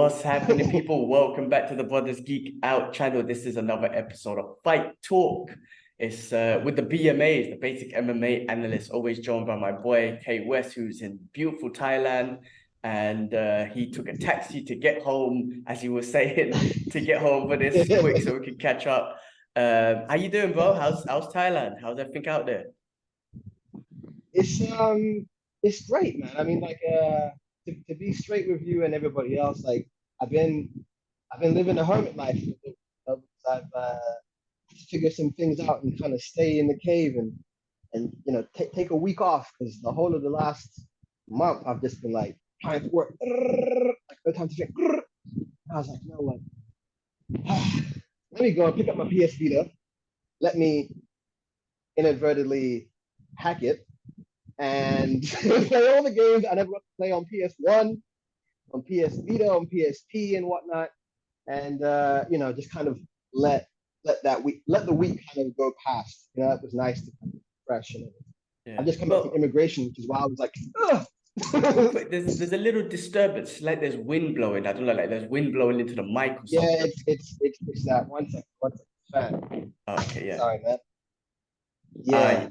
What's happening, people? Welcome back to the Brothers Geek Out channel. This is another episode of Fight Talk. It's with the BMAs, the basic MMA analyst, always joined by my boy K West, who's in beautiful Thailand. And he took a taxi to get home, as he was saying, to get home for this quick so we can catch up. How you doing, bro? How's Thailand? How's everything out there? It's great, man. I mean, to be straight with you and everybody else, like I've been living a hermit life. I've figured some things out and kind of stay in the cave and take a week off because the whole of the last month I've just been like trying to work. Like no time to think. I was like, you know what? Let me go and pick up my PS Vita. Let me inadvertently hack it and play all the games I never got to play on PS1, on PS Vita, on PSP, and whatnot. And just kind of let the week kind of go past. It was nice to kind of fresh and everything. Yeah. I'm just coming up from immigration, which is why I was like, ugh. There's a little disturbance, like there's wind blowing. I don't know, like there's wind blowing into the mic or something. Yeah, it's that one second, fan. Okay, yeah. Sorry, man. Yeah.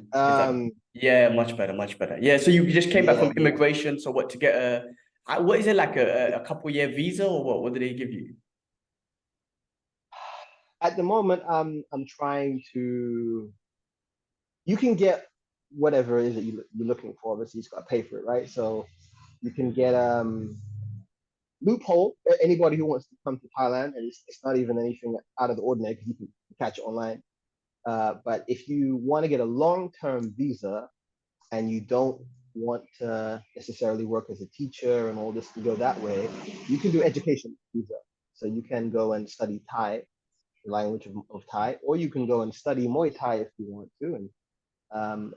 Yeah, much better. Yeah, so you just came back from immigration. So what, to get what is it, like a couple-year visa or what? What did they give you? At the moment, I'm trying to. You can get whatever it is that you're looking for. Obviously, you just got to pay for it, right? So you can get loophole. Anybody who wants to come to Thailand, and it's not even anything out of the ordinary because you can catch it online. But if you want to get a long-term visa and you don't want to necessarily work as a teacher and all this to go that way, you can do education visa. So you can go and study Thai, the language of Thai, or you can go and study Muay Thai if you want to,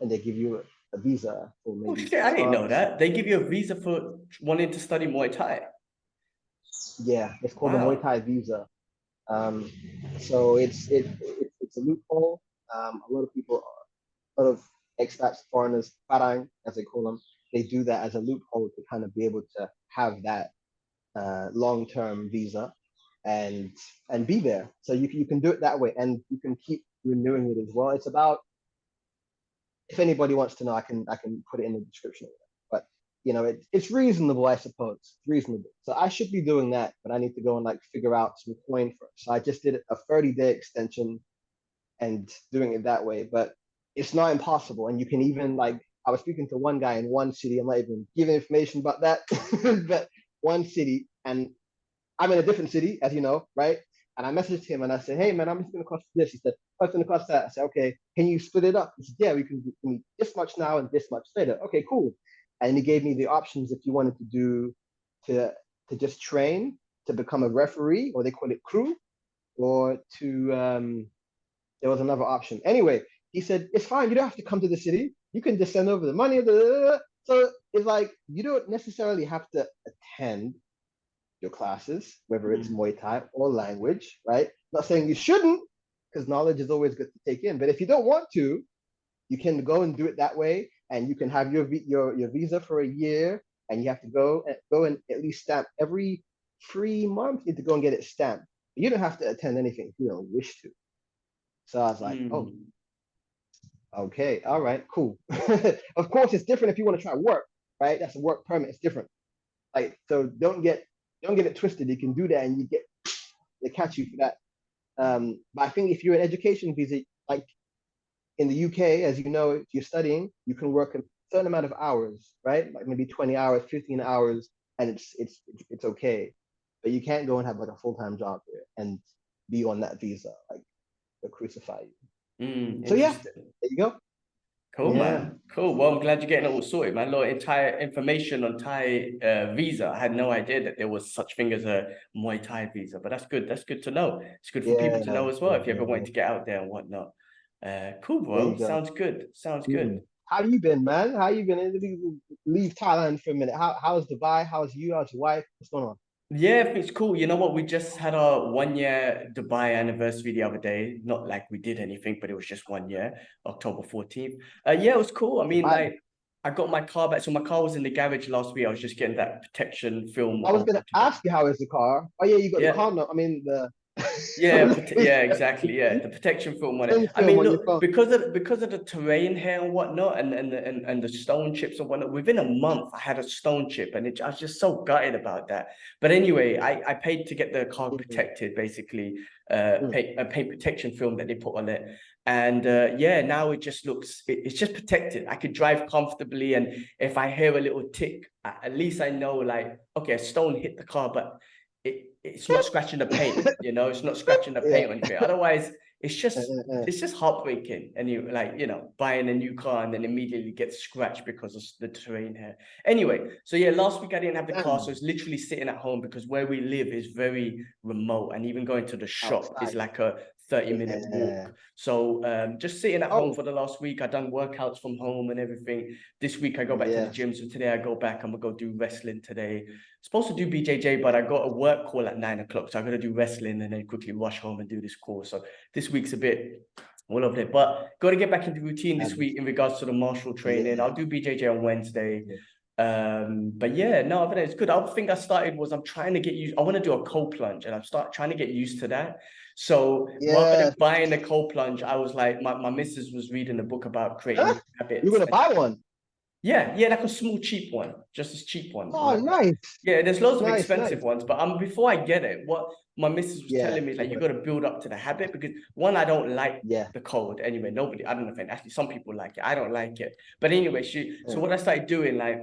and they give you a visa for maybe. Oh shit, I didn't know that. They give you a visa for wanting to study Muay Thai. Yeah, it's called the Muay Thai visa. So it's a loophole. A lot of expats, foreigners, parang as they call them, they do that as a loophole to kind of be able to have that long-term visa and be there. So you can do it that way, and you can keep renewing it as well. It's about, if anybody wants to know, I can put it in the description. But it's reasonable, I suppose. It's reasonable. So I should be doing that, but I need to go and like figure out some coin first. So I just did a 30-day extension and doing it that way, but it's not impossible. And you can even, like, I was speaking to one guy in one city. I'm not even giving information about that, but one city, and I'm in a different city, as you know, right? And I messaged him and I said, hey man, I'm just gonna cost this. He said, what's gonna cost that? I said, okay, can you split it up? He said, yeah, we can do this much now and this much later. Okay, cool. And he gave me the options if you wanted to just train to become a referee, or they call it crew, or to there was another option. Anyway, he said, it's fine, you don't have to come to the city. You can just send over the money. So it's like, you don't necessarily have to attend your classes, whether it's Muay Thai or language, right? Not saying you shouldn't, because knowledge is always good to take in. But if you don't want to, you can go and do it that way, and you can have your visa for a year, and you have to go and at least stamp every 3 months. You need to go and get it stamped. You don't have to attend anything if you don't wish to. So I was like, oh, okay, all right, cool. Of course, it's different if you want to try work, right? That's a work permit. It's different. Like, so don't get it twisted. You can do that, and they catch you for that. But I think if you're an education visa, like in the UK, as you know, if you're studying, you can work a certain amount of hours, right? Like maybe 20 hours, 15 hours, and it's okay. But you can't go and have like a full-time job here and be on that visa. Like, they'll crucify you. So yeah, there you go. Cool, man. Cool. Well, I'm glad you're getting it all sorted, man. A lot of entire information on Thai visa. I had no idea that there was such thing as a Muay Thai visa, but that's good. That's good to know. It's good for people to know as well if you ever wanted to get out there and whatnot. Cool, bro. Sounds good. Sounds good. How you been, man? How you been? Leave Thailand for a minute. How's Dubai? How's you? How's your wife? What's going on? Yeah, it's cool. You know what? We just had our 1 year Dubai anniversary the other day. Not like we did anything, but it was just 1 year, October 14th. Yeah, it was cool. I mean, like, I got my car back. So my car was in the garage last week. I was just getting that protection film. I was gonna ask you how is the car. Oh yeah, you got the car. No, I mean the. Yeah, exactly. Yeah, the protection film on it. I mean, look, because of the terrain here and whatnot, and the stone chips and whatnot. Within a month, I had a stone chip, and I was just so gutted about that. But anyway, I paid to get the car protected, basically, a paint protection film that they put on it. And yeah, now it just looks, it's just protected. I could drive comfortably, and if I hear a little tick, at least I know, like, okay, a stone hit the car, but it's not scratching the paint, you know, it's not scratching the paint or anything. Otherwise, it's just heartbreaking. And you, like, you know, buying a new car and then immediately get scratched because of the terrain here. Anyway, so yeah, last week I didn't have the car, so it's literally sitting at home because where we live is very remote, and even going to the shop is like a 30-minute walk. So just sitting at home for the last week. I done workouts from home and everything. This week I go back to the gym. So today I go back. I'm gonna go do wrestling today. Supposed to do BJJ, but I got a work call at 9 o'clock. So I'm gonna do wrestling and then quickly rush home and do this call. So this week's a bit all over it. But got to get back into routine this week in regards to the martial training. I'll do BJJ on Wednesday. But yeah, no, but it's good. The other thing I started was I'm trying to get used. I want to do a cold plunge, and I'm trying to get used to that. So rather than buying a cold plunge, I was like, my missus was reading a book about creating habits. You're gonna buy one? Yeah, like a small cheap one, just a cheap one. Oh, nice. Yeah, there's loads of expensive ones, but before I get it, what my missus was telling me is like, you got to build up to the habit, because one, I don't like the cold anyway. Nobody, I don't know if actually some people like it. I don't like it. But anyway, so what I started doing, like,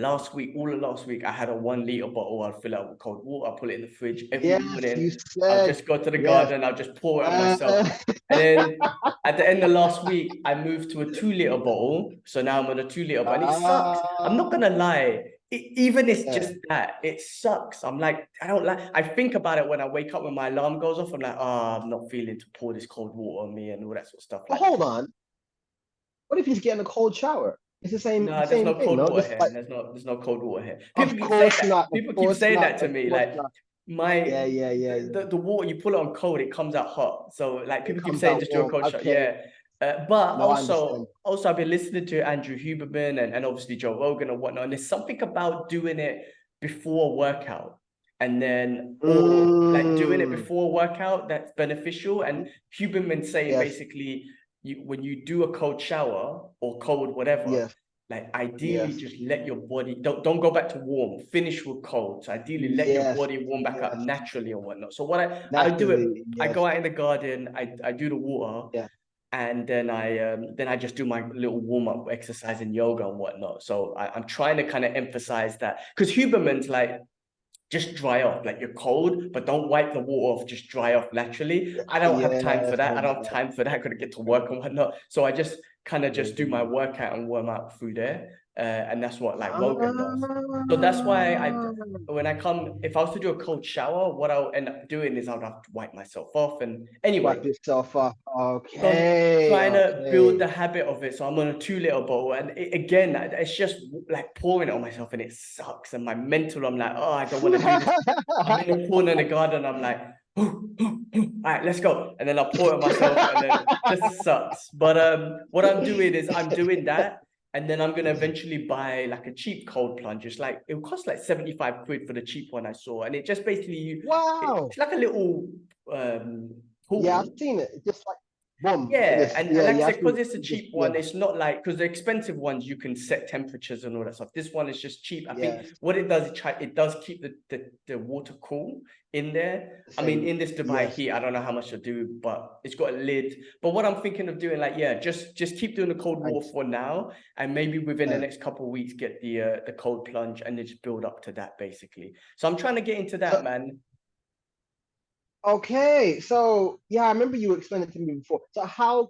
all of last week, I had a 1 liter bottle. I'll fill it up with cold water. I'll put it in the fridge every morning. I'll just go to the garden. I'll just pour it on myself. And then at the end of last week, I moved to a 2 liter bottle. So now I'm on a 2 liter bottle. And it sucks. I'm not going to lie. Even it's just that, it sucks. I'm like, I think about it when I wake up, when my alarm goes off. I'm like, I'm not feeling to pour this cold water on me and all that sort of stuff. But hold on. What if he's getting a cold shower? It's the same. No, there's no cold water here. There's no cold water here. People keep saying that to me. Like the water, you pull it on cold, it comes out hot. So like people keep saying just do a cold shot. Yeah. But also I've been listening to Andrew Huberman and obviously Joe Rogan and whatnot. And there's something about doing it before a workout. And then like doing it before a workout that's beneficial. And Huberman saying basically, when you do a cold shower or cold whatever, like ideally just let your body, don't go back to warm, finish with cold. So ideally let your body warm back up naturally and whatnot. So what I do it, I go out in the garden, I do the water, and then I just do my little warm-up exercise and yoga and whatnot. So I'm trying to kind of emphasize that, because Huberman's like, just dry off, like you're cold, but don't wipe the water off, just dry off naturally. I don't have time for that. I don't have time for that. I gotta get to work and whatnot. So I just kind of just do my workout and warm up through there. And that's what like Rogan does. So that's why if I was to do a cold shower, what I'll end up doing is I'll have to wipe myself off. And anyway, wipe yourself off. Okay. So I'm trying to build the habit of it. So I'm on a 2 liter bottle, and again, it's just like pouring it on myself, and it sucks. And my mental, I'm like, I don't want to do this. I'm in the corner in the garden. I'm like, all right, let's go. And then I'll pour it on myself, and then it just sucks. But what I'm doing is I'm doing that. And then I'm going to eventually buy like a cheap cold plunge. It's like, it would cost like 75 quid for the cheap one I saw. And it just basically, it's like a little pool. Yeah, I've seen it. It's just like, boom. Yeah, and like I said, because it's a cheap one, it's not like, because the expensive ones, you can set temperatures and all that stuff. This one is just cheap. I think what it does, it does keep the water cool in there. I mean, in this Dubai heat, I don't know how much to do, but it's got a lid. But what I'm thinking of doing, like, just keep doing the cold water for now, and maybe within the next couple of weeks, get the cold plunge and then just build up to that, basically. So I'm trying to get into that, man. Okay, so I remember you explained it to me before. So how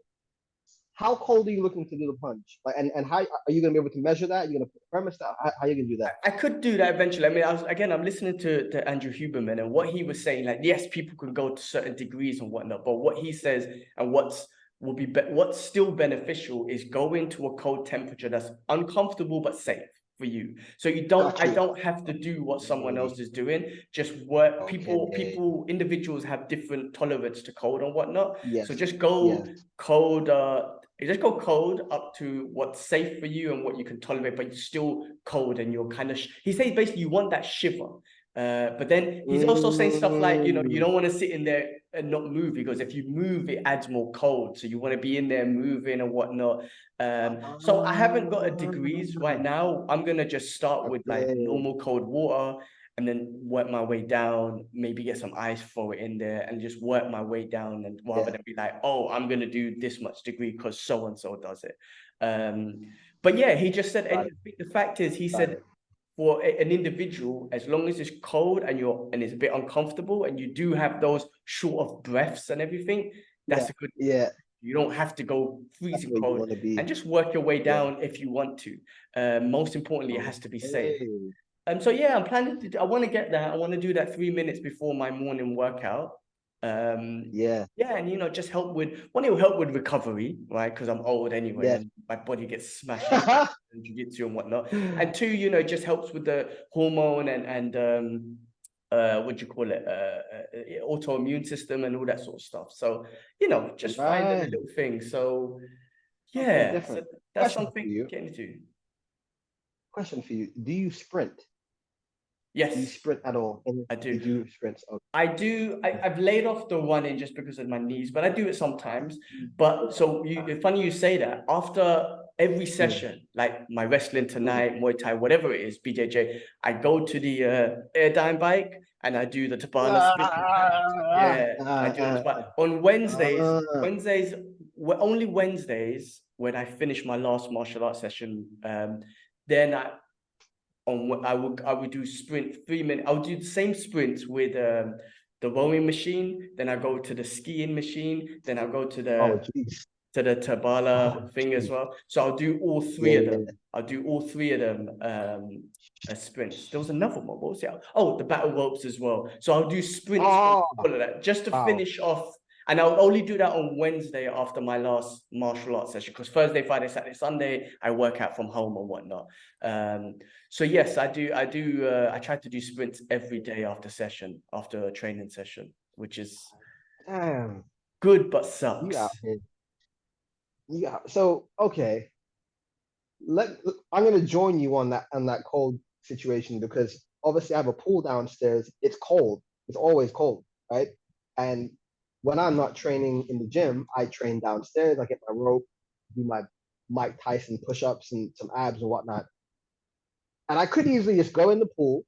cold are you looking to do the plunge? Like, and how are you gonna be able to measure that? You're gonna put a thermostat? How are you gonna do that? I could do that eventually. I mean, I'm listening to Andrew Huberman, and what he was saying, like, yes, people can go to certain degrees and whatnot, but what he says and what's still beneficial is go into a cold temperature that's uncomfortable but safe for you. So I don't have to do what someone else is doing. Just work. Individuals have different tolerance to cold and whatnot. So just go cold, You just go cold up to what's safe for you and what you can tolerate, but you're still cold and you're kind of. He says basically you want that shiver. But then he's also saying stuff like, you don't want to sit in there and not move, because if you move, it adds more cold. So you want to be in there moving and whatnot. So I haven't got a degrees right now. I'm going to just start with like normal cold water and then work my way down, maybe get some ice, throw it in there and just work my way down, and rather than be like, oh, I'm going to do this much degree because so-and-so does it. But yeah, he just said, and the fact is, he said, for an individual, as long as it's cold and it's a bit uncomfortable and you do have those short of breaths and everything, that's a good. Yeah. You don't have to go freezing cold, and just work your way down if you want to. Most importantly, it has to be safe. So yeah, I'm planning to. I want to get that. I want to do that 3 minutes before my morning workout. And just help with. One, it will help with recovery, right? Because I'm old anyway, and my body gets smashed and jiu-jitsu and whatnot. And two, it just helps with the hormone and what do you call it? Autoimmune system and all that sort of stuff. So just finding a little thing. So yeah, so that's something getting into. Question for you: do you sprint? Yes. Do you sprint at all? I do. You do sprints? Okay. I do. I've laid off the running just because of my knees, but I do it sometimes. But so it's funny you say that. After every session, like my wrestling tonight, Muay Thai, whatever it is, BJJ, I go to the airdyne bike and I do the Tabala spin. I do it. But on Wednesdays, only Wednesdays when I finish my last martial arts session, then I would do sprint 3 minutes. I'll do the same sprints with the rowing machine. Then I go to the skiing machine. Then I'll go to the Tabala thing as well. So I'll do all three of them. I'll do all three of them sprints. There was another one. What was it? Oh, the battle ropes as well. So I'll do sprints all of that just to finish off. And I'll only do that on Wednesday after my last martial arts session, because Thursday, Friday, Saturday, Sunday, I work out from home or whatnot. So yes, I do. I try to do sprints every day after a training session, which is good, but sucks. Yeah. So okay, I'm gonna join you on that cold situation, because obviously I have a pool downstairs. It's cold. It's always cold, right? And when I'm not training in the gym, I train downstairs. I get my rope, do my Mike Tyson push-ups and some abs and whatnot. And I could easily just go in the pool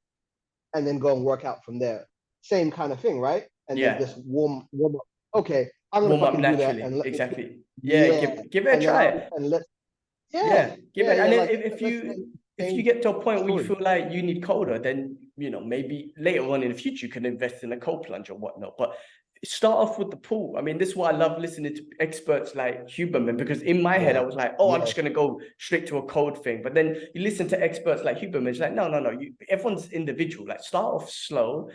and then go and work out from there. Same kind of thing, right? And then just warm up. Okay, I'm gonna warm up naturally. Do that exactly. Give it a try. Give it. And if you get to a point where you feel like you need colder, then maybe later on in the future you can invest in a cold plunge or whatnot. But start off with the pool. I mean, this is why I love listening to experts like Huberman, because in my head I was like, I'm just gonna go straight to a cold thing. But then you listen to experts like Huberman, it's like, no. Everyone's individual. Like, start off slow,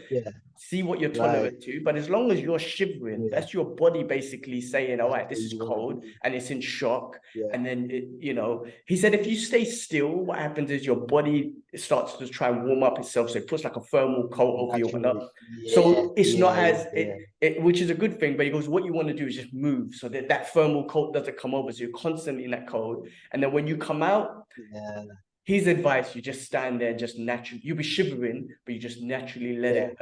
see what you're tolerant to. But as long as you're shivering, that's your body basically saying, all right, this is cold and it's in shock. And then he said if you stay still, what happens is your body starts to try and warm up itself, so it puts like a thermal coat over you and up. So it's not as which is a good thing, but he goes, what you want to do is just move so that thermal coat doesn't come over, so you're constantly in that cold. And then when you come out, his advice, you just stand there, just naturally, you'll be shivering, but you just naturally let it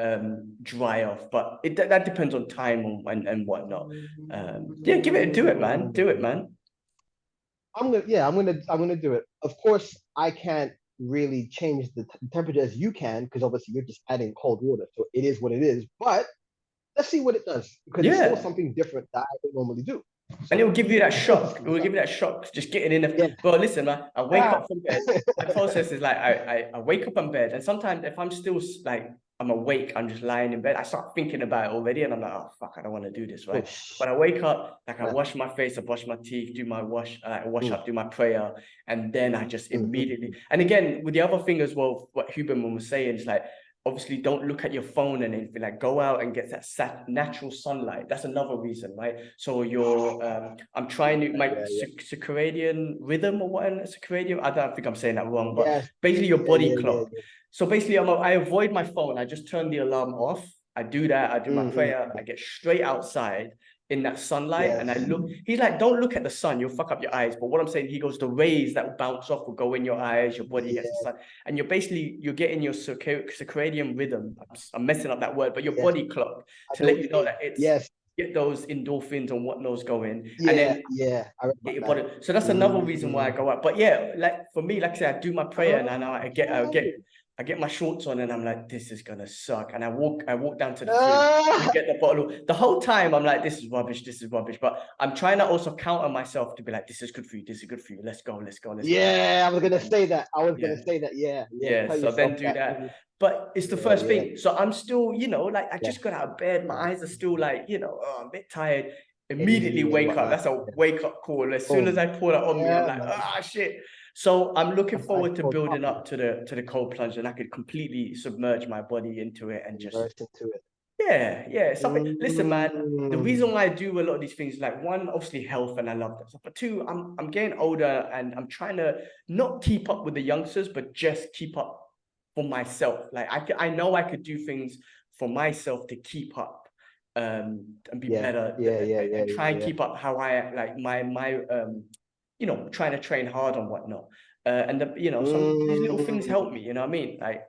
dry off. But that depends on time and whatnot. Do it, man. I'm gonna do it. Of course, I can't really change the temperature as you can, because obviously you're just adding cold water, so it is what it is. But let's see what it does, because it's still something different that I don't normally do. So, and it will give you that shock. It will give you that shock just getting in the. Well, listen, man. I wake up from bed. My process is like I wake up in bed, and sometimes if I'm still like I'm awake, I'm just lying in bed, I start thinking about it already, and I'm like, oh fuck, I don't want to do this, right? But I wake up, like I wash my face, I brush my teeth, do my wash up, do my prayer, and then I just immediately. And again, with the other thing as well, what Huberman was saying is like, obviously don't look at your phone and anything, like go out and get that natural sunlight. That's another reason, right? So I'm trying to my circadian rhythm or whatever, circadian, I don't think I'm saying that wrong, but basically your body clock. So basically I avoid my phone. I just turn the alarm off. I do that. I do my prayer. I get straight outside. in that sunlight, and I look, he's like, don't look at the sun, you'll fuck up your eyes. But what I'm saying, he goes, the rays that will bounce off will go in your eyes, your body gets the sun, and you're getting your circadian rhythm. I'm messing up that word, but your body clock to let you know that it's get those endorphins and whatnot's going. And then I get your body. So that's another reason why I go out. But yeah, like for me, like I said, I do my prayer, and I get my shorts on, and I'm like, this is gonna suck. And I walk down to the fridge, get the bottle. The whole time I'm like, this is rubbish. But I'm trying to also counter myself to be like, this is good for you. This is good for you. Let's go. I was gonna say that. Yeah. So then do that. But it's the first thing. So I'm still, like I just got out of bed. My eyes are still like, I'm a bit tired. Immediately wake up. That's a wake up call. As soon as I pull that on me, I'm like, shit. So I'm looking forward to building up to the cold plunge, and I could completely submerge my body into it and just something. Listen, man, the reason why I do a lot of these things, like one, obviously health, and I love that stuff. But two, I'm getting older, and I'm trying to not keep up with the youngsters, but just keep up for myself. Like I know I could do things for myself to keep up and be better. And try and keep up how I like my trying to train hard and whatnot. And some these little things help me, you know what I mean? Like,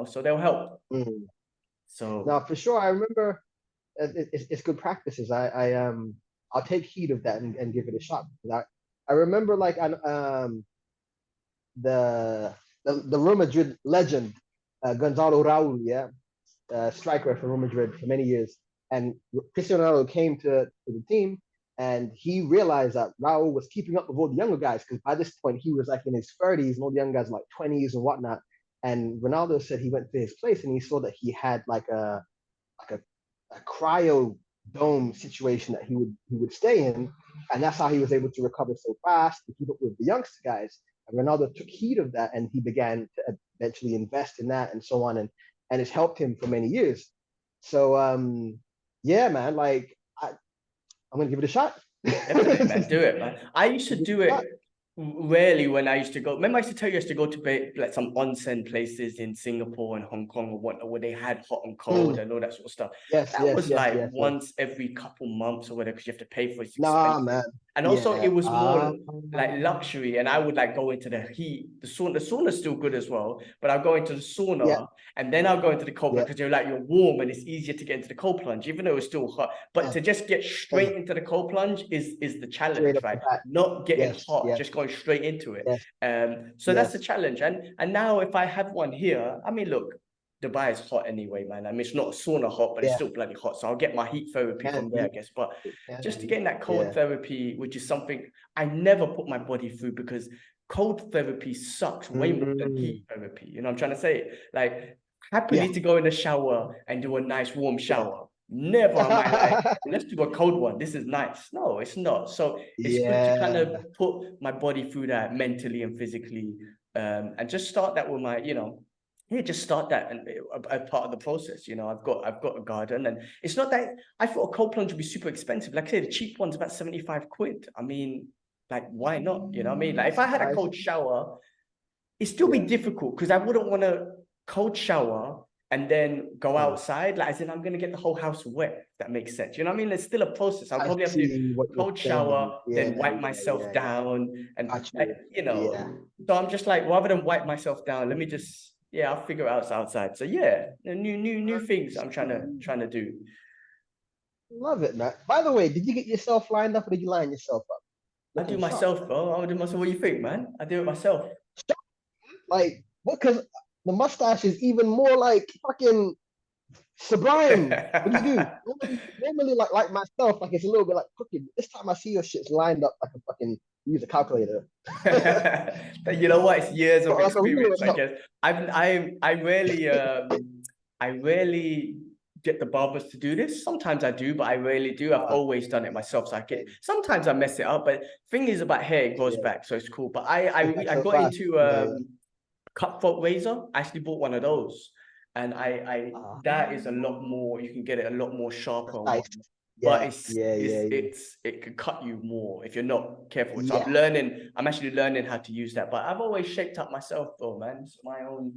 so they'll help. So now for sure, I remember it's good practices. I'll take heed of that and give it a shot. I remember like the Real Madrid legend, Gonzalo Raul, striker for Real Madrid for many years. And Cristiano Ronaldo came to the team, and he realized that Raul was keeping up with all the younger guys, because by this point he was like in his 30s and all the young guys were like 20s and whatnot. And Ronaldo said he went to his place and he saw that he had like a cryo dome situation that he would stay in, and that's how he was able to recover so fast to keep up with the youngster guys. And Ronaldo took heed of that, and he began to eventually invest in that and so on, and it's helped him for many years. So yeah, man, like I'm gonna give it a shot. Definitely, man, do it, man. I used to do it rarely when I used to go. Remember, I used to tell you I used to go to like some onsen places in Singapore and Hong Kong or whatnot, where they had hot and cold and all that sort of stuff. That was once every couple months or whatever, because you have to pay for it. Nah, man. And also it was more like luxury, and I would like go into the heat. The sauna's still good as well, but I'll go into the sauna and then I'll go into the cold plunge, because you're warm and it's easier to get into the cold plunge, even though it's still hot. But to just get straight into the cold plunge is the challenge, right? Not getting hot, just going straight into it. So that's the challenge. And now if I have one here, I mean, look, Dubai is hot anyway, man. I mean, it's not sauna hot, but it's still bloody hot. So I'll get my heat therapy from there, I guess. But just to get in that cold therapy, which is something I never put my body through, because cold therapy sucks way more than heat therapy. You know what I'm trying to say? Like, happily to go in the shower and do a nice warm shower. Never am I like, let's do a cold one. This is nice. No, it's not. So it's good to kind of put my body through that mentally and physically, and just start that with my, just start that and a part of the process. I've got a garden, and it's not that I thought a cold plunge would be super expensive. Like I say, the cheap one's about 75 quid. I mean, like, why not? You know what I mean? Like, if I had a cold shower, it'd still be difficult, because I wouldn't want to cold shower and then go outside. Like, as in, I'm gonna get the whole house wet, if that makes sense. You know what I mean? It's still a process. I'll probably have to cold shower, then wipe myself down, and so I'm just like, rather than wipe myself down, let me just I'll figure it out outside. So new things I'm trying to do. Love it, man. By the way, did you get yourself lined up, or did you line yourself up? I do myself, bro. I do myself. What do you think, man? I do it myself. Like, what? Because the mustache is even more like fucking sublime. What do you do? Normally, like myself, like it's a little bit like cooking. This time I see your shit's lined up like a fucking use a calculator. You know what? It's years of experience, I guess. I rarely get the barbers to do this. Sometimes I do, but I rarely do. I've always done it myself. So sometimes I mess it up, but thing is about hair, it grows back, so it's cool. But I got into cutthroat razor. I actually bought one of those, and that is a lot more. You can get it a lot more sharper. but Yeah, yeah, yeah, yeah. it could cut you more if you're not careful. So Yeah. I'm actually learning how to use that. But I've always shaped up myself though, man. It's my own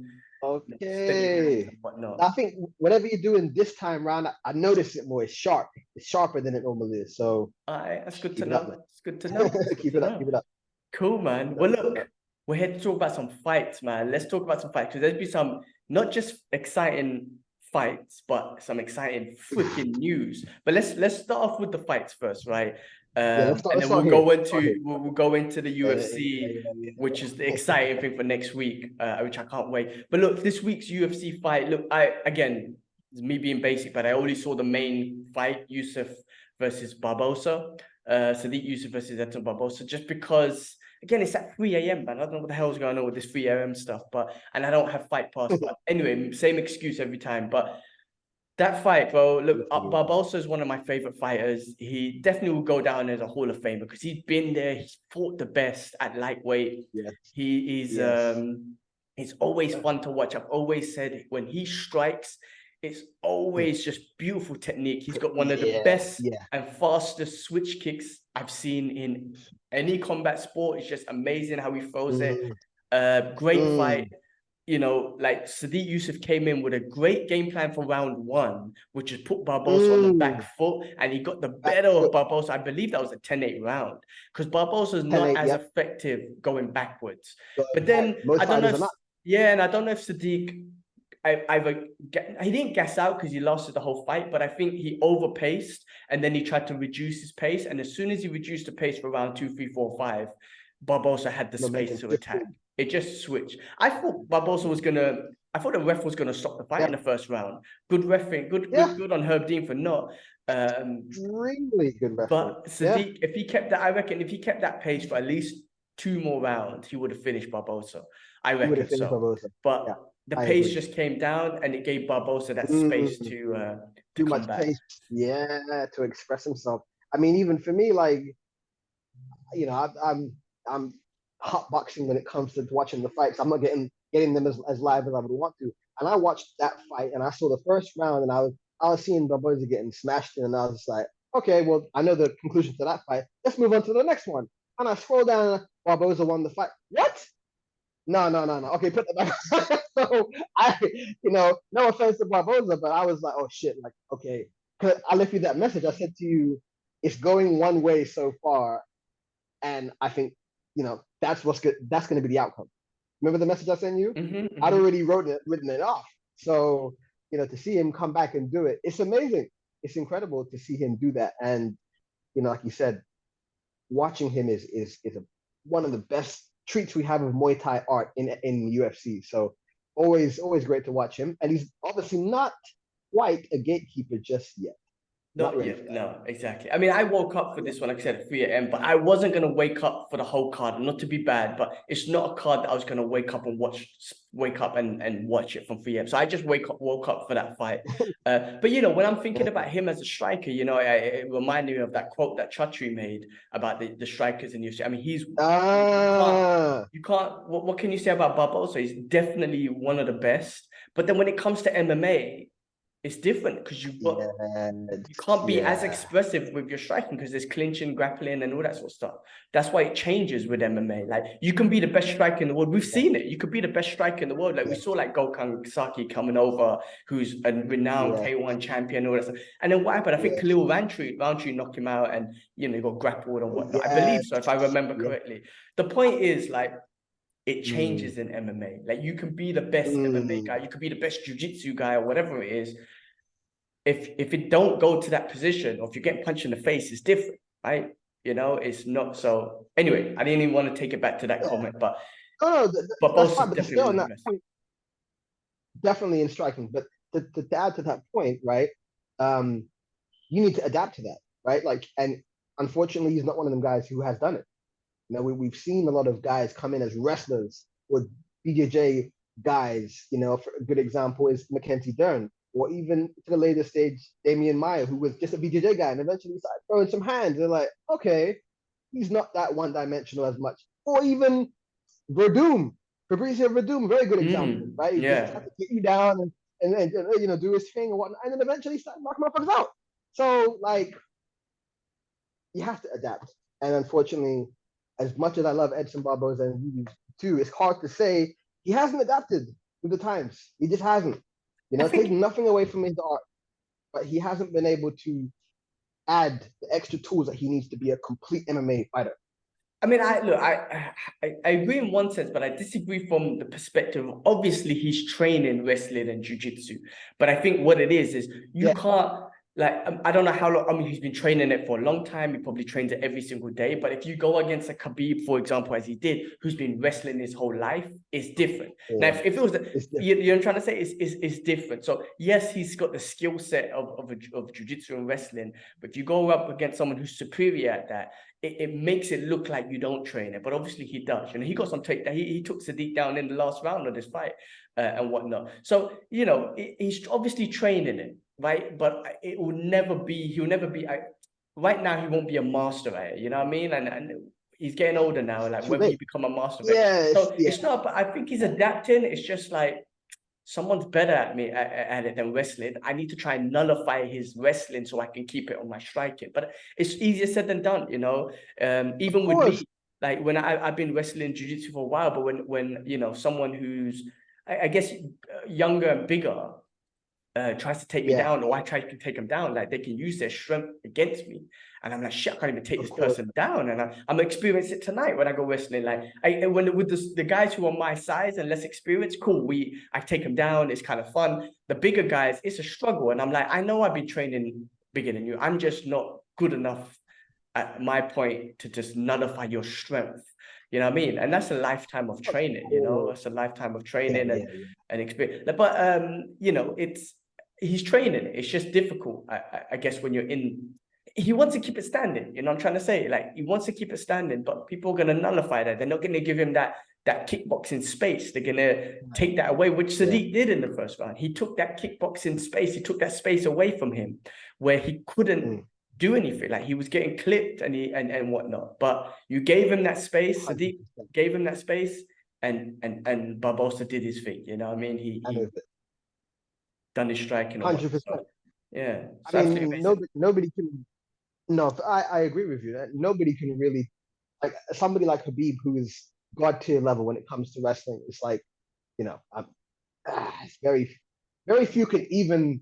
steady hands Okay. and whatnot. I think whatever you're doing this time round, I notice it more. It's sharp. It's sharper than it normally is. So That's good to keep it up, know. man. It's good to know. It's good Keep to it up. know. Keep it up. Cool, man. Keep it Well, up. Keep it look, up. we're here to talk about some fights, man. Let's talk about some fights because there's been some not just exciting fights, but some exciting freaking news. But let's start off with the fights first, right? Yeah, let's And start. Let's then start here. Let's start here. we'll go into the Yeah, UFC, yeah. which is the exciting thing for next week, which I can't wait. But look, this week's UFC fight. Look, it's me being basic, but I only saw the main fight, Yusuff versus Barboza. Sadiq Yusuff versus Edson Barboza, just because again it's at 3 a.m. man. I don't know what the hell's going on with this 3 a.m. stuff, and I don't have fight pass. But anyway, same excuse every time. But that fight, bro, look, Barboza is one of my favorite fighters. He definitely will go down as a Hall of Famer because he's been there. He's fought the best at lightweight. Yes. He's always fun to watch. I've always said when he strikes, it's always just beautiful technique. He's got one of the best and fastest switch kicks I've seen in any combat sport. It's just amazing how he throws it. Great fight. You know, like Sadiq Yusuff came in with a great game plan for round one, which is put Barboza on the back foot, and he got the better of Barboza. I believe that was a 10-8 round because Barboza is not as effective going backwards. But then I don't know. And I don't know if Sadiq he didn't gas out because he lasted the whole fight, but I think he overpaced and then he tried to reduce his pace. And as soon as he reduced the pace for round 2, 3, 4, 5, Barboza had the space to attack. It just switched. I thought the ref was gonna stop the fight in the first round. Good refereeing, good on Herb Dean for not. Really good referee. But Sadiq, if he kept that, I reckon if he kept that pace for at least 2 more rounds, he would have finished Barboza. I reckon so. Barboza. But the pace just came down and it gave Barboza that space to too come much back. pace. Yeah, to express himself. I mean, even for me, like, you know, I'm hot boxing when it comes to watching the fights. I'm not getting them as live as I would want to. And I watched that fight and I saw the first round and I was seeing Barboza getting smashed in and I was just like, okay, well, I know the conclusion to that fight. Let's move on to the next one. And I scroll down, Barboza won the fight. What? No. Okay, put that back. So no offense to Barboza, but I was like, oh shit, like, okay. I left you that message. I said to you, it's going one way so far. And I think, that's what's good. That's going to be the outcome. Remember the message I sent you? I'd already written it off. So, to see him come back and do it, it's amazing. It's incredible to see him do that. And, like you said, watching him is one of the best treats we have of Muay Thai art in UFC. So always great to watch him. And he's obviously not quite a gatekeeper just yet. Not yet, no, exactly. I mean, I woke up for this one, like I said, at 3 a.m., but I wasn't going to wake up for the whole card, not to be bad, but it's not a card that I was going to wake up and watch it from 3 a.m. So I just woke up for that fight. But, when I'm thinking about him as a striker, it reminded me of that quote that Chatri made about the strikers in UFC. I mean, he's... You can't... What can you say about Barboza? He's definitely one of the best. But then when it comes to MMA, it's different because you can't be as expressive with your striking because there's clinching, grappling, and all that sort of stuff. That's why it changes with MMA. Like, you can be the best striker in the world. We've seen it. You could be the best striker in the world. Like, we saw like Volkanovski coming over, who's a renowned K1 champion, all that stuff. And then what happened? I think Khalil Roundtree knocked him out, and he got grappled and whatnot. I believe so, if I remember correctly. The point is, like, it changes in MMA. Like, you can be the best MMA guy, you could be the best jiu-jitsu guy or whatever it is. If it don't go to that position, or if you get punched in the face, it's different, right? It's not so. Anyway, I didn't even want to take it back to that comment, but that's fine, but still, definitely in striking. But to add to that point, right? You need to adapt to that, right? Like, and unfortunately, he's not one of them guys who has done it. We've seen a lot of guys come in as wrestlers or BJJ guys. For a good example is Mackenzie Dern, or even to the later stage, Damian Maia, who was just a BJJ guy and eventually started throwing some hands. They're like, okay, he's not that one-dimensional as much. Or even Fabricio Verdum, very good example, right? He just had to get you down and do his thing and whatnot, and then eventually start knocking motherfuckers out. So, like, you have to adapt. And unfortunately, as much as I love Edson Barboza and you too, it's hard to say he hasn't adapted with the times. He just hasn't. You I know, think taking nothing away from his art, but he hasn't been able to add the extra tools that he needs to be a complete MMA fighter. I mean, I agree in one sense, but I disagree from the perspective of obviously he's training wrestling and jiu-jitsu. But I think what it is you can't, like, I don't know how long, I mean, he's been training it for a long time. He probably trains it every single day. But if you go against a Khabib, for example, as he did, who's been wrestling his whole life, it's different. Now, if it was, you know what I'm trying to say, it's different. So yes, he's got the skill set of jiu-jitsu and wrestling. But if you go up against someone who's superior at that, it makes it look like you don't train it, but obviously he does. You know, he got some take that he took Sadiq down in the last round of this fight and whatnot. So, you know, he's obviously training it, right? But he'll never be, right now he won't be a master at it, you know what I mean? And he's getting older now, like whether he become a master of it. So it's not, but I think he's adapting. It's just like, someone's better at it than wrestling. I need to try and nullify his wrestling so I can keep it on my striking. But it's easier said than done, you know. Even with me, like when I've been wrestling jiu-jitsu for a while, but when you know, someone who's I guess younger and bigger tries to take me down, or I try to take them down, like they can use their strength against me. And I'm like, shit, I can't even take this person down. And I'm experiencing it tonight when I go wrestling. Like when with the guys who are my size and less experienced, cool. I take them down. It's kind of fun. The bigger guys, it's a struggle. And I'm like, I know I've been training bigger than you. I'm just not good enough at my point to just nullify your strength. You know what I mean? And that's a lifetime of training, you know, it's a lifetime of training and experience. But you know, he's training. It's just difficult, I guess, when you're in. He wants to keep it standing. You know what I'm trying to say? Like, he wants to keep it standing, but people are going to nullify that. They're not going to give him that kickboxing space. They're going to take that away, which Sadiq did in the first round. He took that kickboxing space. He took that space away from him where he couldn't do anything. Like, he was getting clipped and whatnot. But you gave him that space. Sadiq gave him that space, and Barboza did his thing. You know what I mean? He done his striking. 100%. So, yeah. I mean, nobody can. No, I agree with you. That nobody can really, like, somebody like Khabib, who is god tier level when it comes to wrestling. It's like, you know, it's very few can even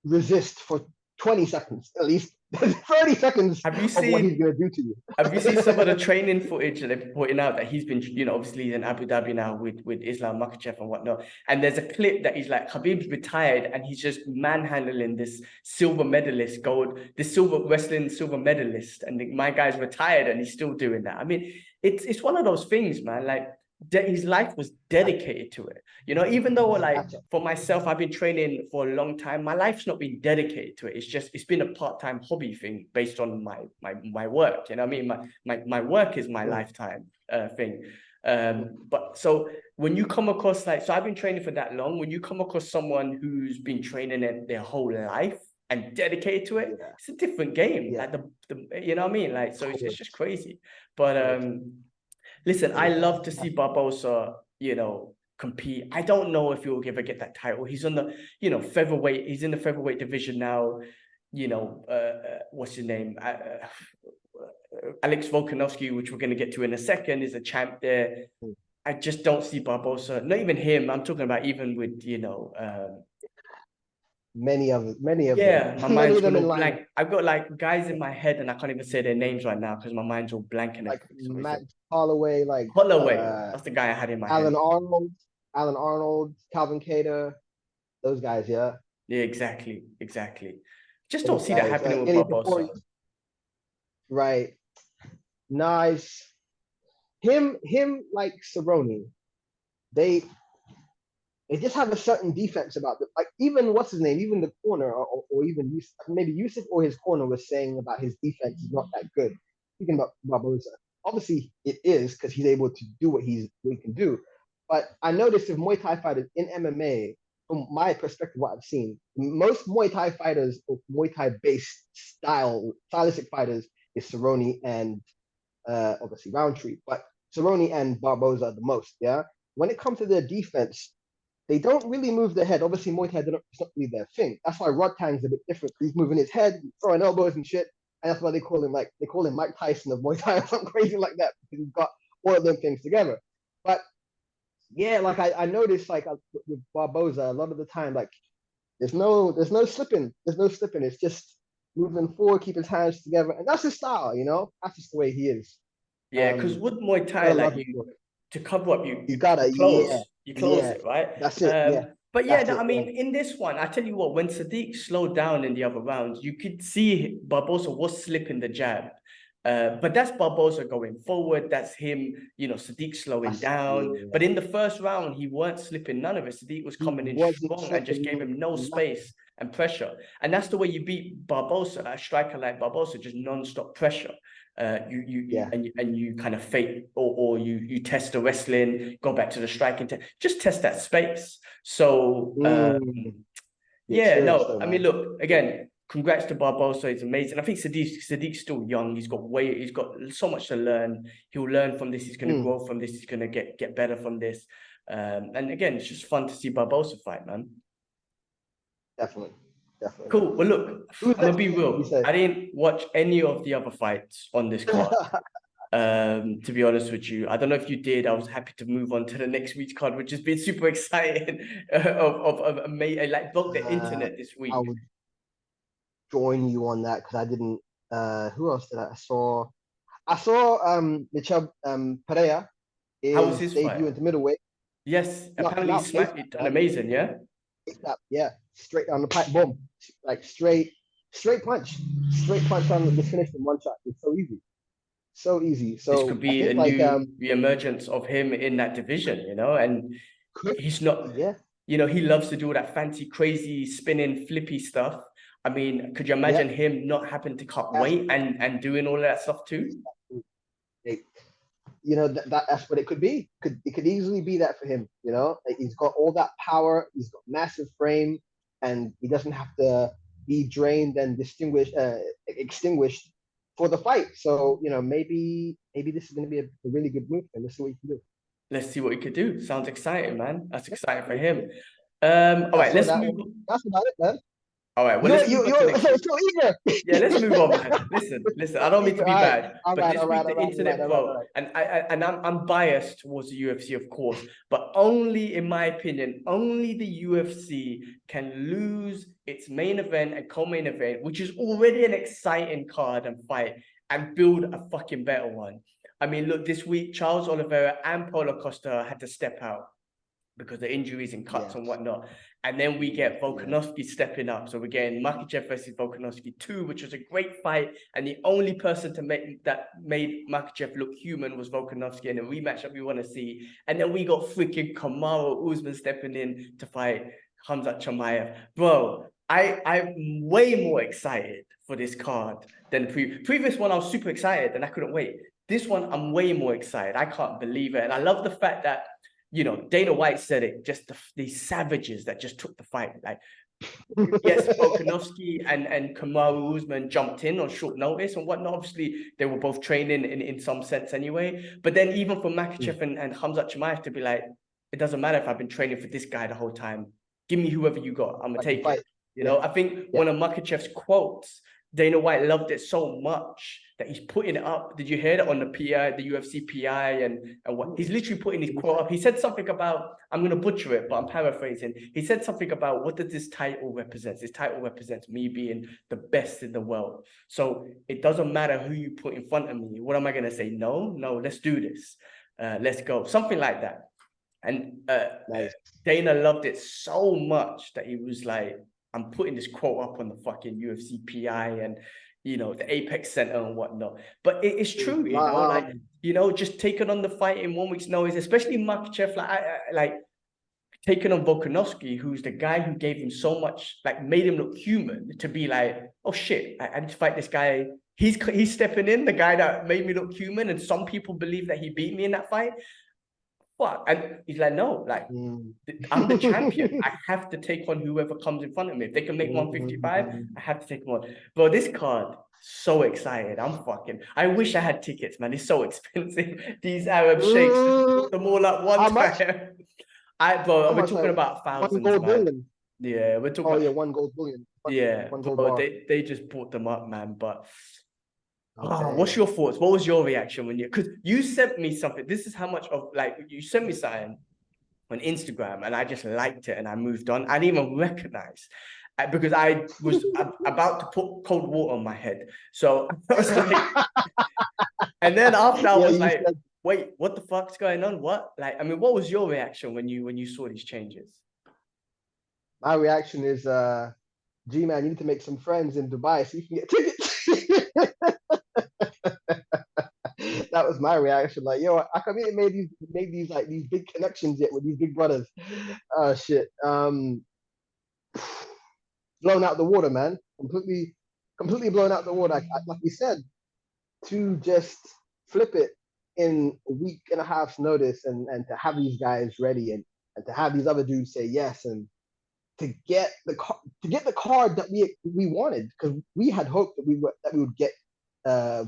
resist for 20 seconds at least. 30 seconds of what he's going to do to you. Have you seen some of the training footage that they're putting out that he's been, you know, obviously he's in Abu Dhabi now with Islam Makhachev and whatnot. And there's a clip that he's like, Khabib's retired and he's just manhandling this silver medalist, this wrestling silver medalist. And my guy's retired and he's still doing that. I mean, it's one of those things, man. Like, his life was dedicated to it, you know. Even though, like, for myself, I've been training for a long time, my life's not been dedicated to it. It's been a part-time hobby thing based on my work, you know what I mean? My work is my lifetime thing. But so when you come across, like, so I've been training for that long, when you come across someone who's been training it their whole life and dedicated to it, it's a different game. Like the you know what I mean? Like, so it's just crazy. But listen, I love to see Barboza, you know, compete. I don't know if he'll ever get that title. He's on the, you know, featherweight. He's in the featherweight division now. You know, what's his name? Alex Volkanovski, which we're going to get to in a second, is a champ there. I just don't see Barboza. Not even him. I'm talking about even with, you know, many of them. My mind's going all blank. I've got like guys in my head and I can't even say their names right now because my mind's all blank. And like Matt Holloway, like Holloway. That's the guy I had in my head. Alan Arnold, Calvin Kattar, those guys, yeah. Yeah, exactly. Just don't see that happening with Barboza. Right. Nice. Him like Cerrone, they just have a certain defense about them. Like, even what's his name, even the corner, or even maybe Yusuff or his corner was saying about his defense is not that good. Speaking about Barboza, obviously it is because he's able to do what he can do. But I noticed if Muay Thai fighters in MMA, from my perspective, what I've seen, most Muay Thai fighters or Muay Thai based stylistic fighters is Cerrone and obviously Roundtree, but Cerrone and Barboza are the most. Yeah, when it comes to their defense, they don't really move their head. Obviously, Muay Thai, it's not really their thing. That's why Rodtang's a bit different. He's moving his head, throwing elbows and shit. and that's why they call him Mike Tyson of Muay Thai or something crazy like that, because he's got all of them things together. But yeah, like I noticed like with Barboza a lot of the time, like there's no slipping, It's just moving forward, keep his hands together, and that's his style, That's just the way he is. Yeah, because with Muay Thai, Gotta like love it for it. to cover up, You gotta, you close yeah, it, right? that's it, yeah, But yeah, that's it, I mean, in this one, I tell you what, when Sadiq slowed down in the other rounds, you could see Barboza was slipping the jab. But that's Barboza going forward. That's him, Sadiq slowing down. yeah. But in the first round, he weren't slipping none of it. Sadiq was He coming in wasn't strong and just gave slipping him no nothing. space and pressure. And that's the way you beat Barboza, a striker like Barboza, just non-stop pressure. You kind of fake or you test the wrestling, go back to the striking, just test that space. So yeah, no, though, I mean, look, again, congrats to Barboza. It's amazing. I think Sadiq's still young. He's got so much to learn. He'll learn from this. He's going to grow from this. He's going to get better from this. And again, it's just fun to see Barboza fight, man. Definitely. Cool. Well, look, I'm gonna be real. I didn't watch any of the other fights on this card. To be honest with you, I don't know if you did. I was happy to move on to the next week's card, which has been super exciting. Of amazing, like broke the internet this week. I would join you on that because I didn't. Who else did I saw? I saw Michel Pereira. How was his debut fight? into middleweight. Yes, apparently he smacked it amazing. Yeah. Yeah, straight down the pipe, boom, like straight punch on the finish in one shot. It's so easy. So this could be a new reemergence of him in that division, and he's not. Yeah. He loves to do all that fancy, crazy, spinning, flippy stuff. I mean, could you imagine him not having to cut weight and doing all of that stuff too? That's what it could be. It could easily be that for him. Like he's got all that power. He's got massive frame, and he doesn't have to be drained and extinguished for the fight. So maybe this is going to be a really good move, and let's see what he can do. Let's see what he could do. Sounds exciting, man. That's exciting for him. All right, let's move. That's about it, man. All right, well, you're so eager. Yeah, let's move on, man. Listen. I don't mean to be bad, but this week the internet broke, and I'm biased towards the UFC, of course, but only, in my opinion, only the UFC can lose its main event and co-main event, which is already an exciting card and fight, and build a fucking better one. I mean, look, this week Charles Oliveira and Paulo Costa had to step out because of injuries and cuts and whatnot. And then we get Volkanovski stepping up. So we're getting Makhachev versus Volkanovski 2, which was a great fight. And the only person that made Makhachev look human was Volkanovski in a rematch that we want to see. And then we got freaking Kamaru Usman stepping in to fight Khamzat Chimaev. Bro, I'm way more excited for this card than the previous one. I was super excited and I couldn't wait. This one, I'm way more excited. I can't believe it. And I love the fact that Dana White said it, just these savages that just took the fight. Like, yes, Volkanovski and Kamaru Usman jumped in on short notice and whatnot. Obviously, they were both training in some sense anyway. But then even for Makhachev and Khamzat Chimaev to be like, it doesn't matter if I've been training for this guy the whole time. Give me whoever you got. I'm going to take it. I think one of Makhachev's quotes, Dana White loved it so much that he's putting it up. Did you hear that on the PI, the UFC PI, and what? He's literally putting his quote up. He said something about, I'm going to butcher it, but I'm paraphrasing. He said something about, what does this title represent? This title represents me being the best in the world. So it doesn't matter who you put in front of me. What am I going to say? No, let's do this. Let's go. Something like that. And Dana loved it so much that he was like, I'm putting this quote up on the fucking UFC PI and, the Apex Center and whatnot. But it's true, just taking on the fight in 1 week's notice, especially Makhachev, like taking on Volkanovski, who's the guy who gave him so much, like made him look human, to be like, oh shit, I need to fight this guy. He's stepping in, the guy that made me look human, and some people believe that he beat me in that fight. What? And he's like, no, like I'm the champion. I have to take on whoever comes in front of me. If they can make 155, I have to take them on. Bro, this card, so excited. I wish I had tickets, man. It's so expensive. These Arab sheikhs put them all up one time. We're talking about thousands, man. Billion. Yeah, we're talking. $1 gold bullion. They just bought them up, man. But Oh, what's Okay. your thoughts? What was your reaction when because you sent me something? This is how much of like you sent me something on Instagram and I just liked it and I moved on. I didn't even recognize because I was about to put cold water on my head. So I was like, and then after I Yeah, was you like, said wait, what the fuck's going on? What? Like, I mean, what was your reaction when you saw these changes? my reaction is G-Man, you need to make some friends in Dubai so you can get tickets. That was my reaction. Like, yo, I come here made these like these big connections yet with these big brothers. Oh shit. Blown out the water, man. Completely blown out the water. Like we said, to just flip it in a week and a half's notice and to have these guys ready and to have these other dudes say yes and to get the card that we wanted because we had hoped that we would get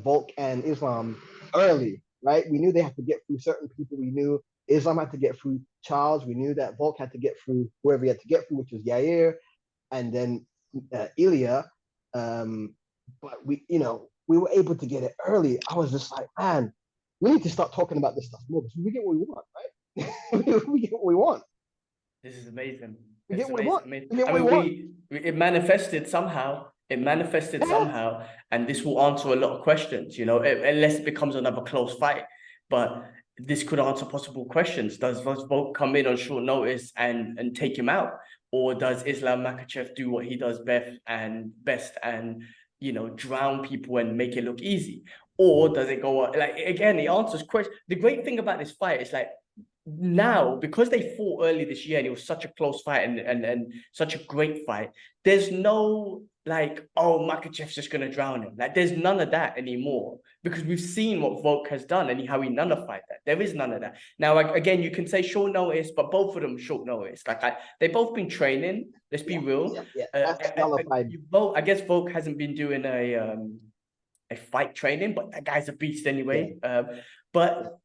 Volk and Islam early, right? We knew they had to get through certain people. We knew Islam had to get through Charles. We knew that Volk had to get through whoever he had to get through, which was Yair, and then Ilya. But we were able to get it early. I was just like, man, we need to start talking about this stuff more because we get what we want, right? We get what we want. This is amazing. We This get is what we want. amazing. We get I what we mean, want. it manifested somehow. It manifested Yeah. somehow, and this will answer a lot of questions. Unless it becomes another close fight, but this could answer possible questions. Does Volk come in on short notice and take him out, or does Islam Makhachev do what he does best and drown people and make it look easy, or does it go like again? It answers questions. The great thing about this fight is like now because they fought early this year and it was such a close fight and such a great fight, there's no like, oh, Makhachev's just gonna drown him. Like there's none of that anymore because we've seen what Volk has done and how he nullified that. There is none of that. Now, like, again, you can say short notice, but both of them short notice. Like they both been training. Let's be real. Yeah. That's nullified. I guess Volk hasn't been doing a fight training, but that guy's a beast anyway. Yeah. But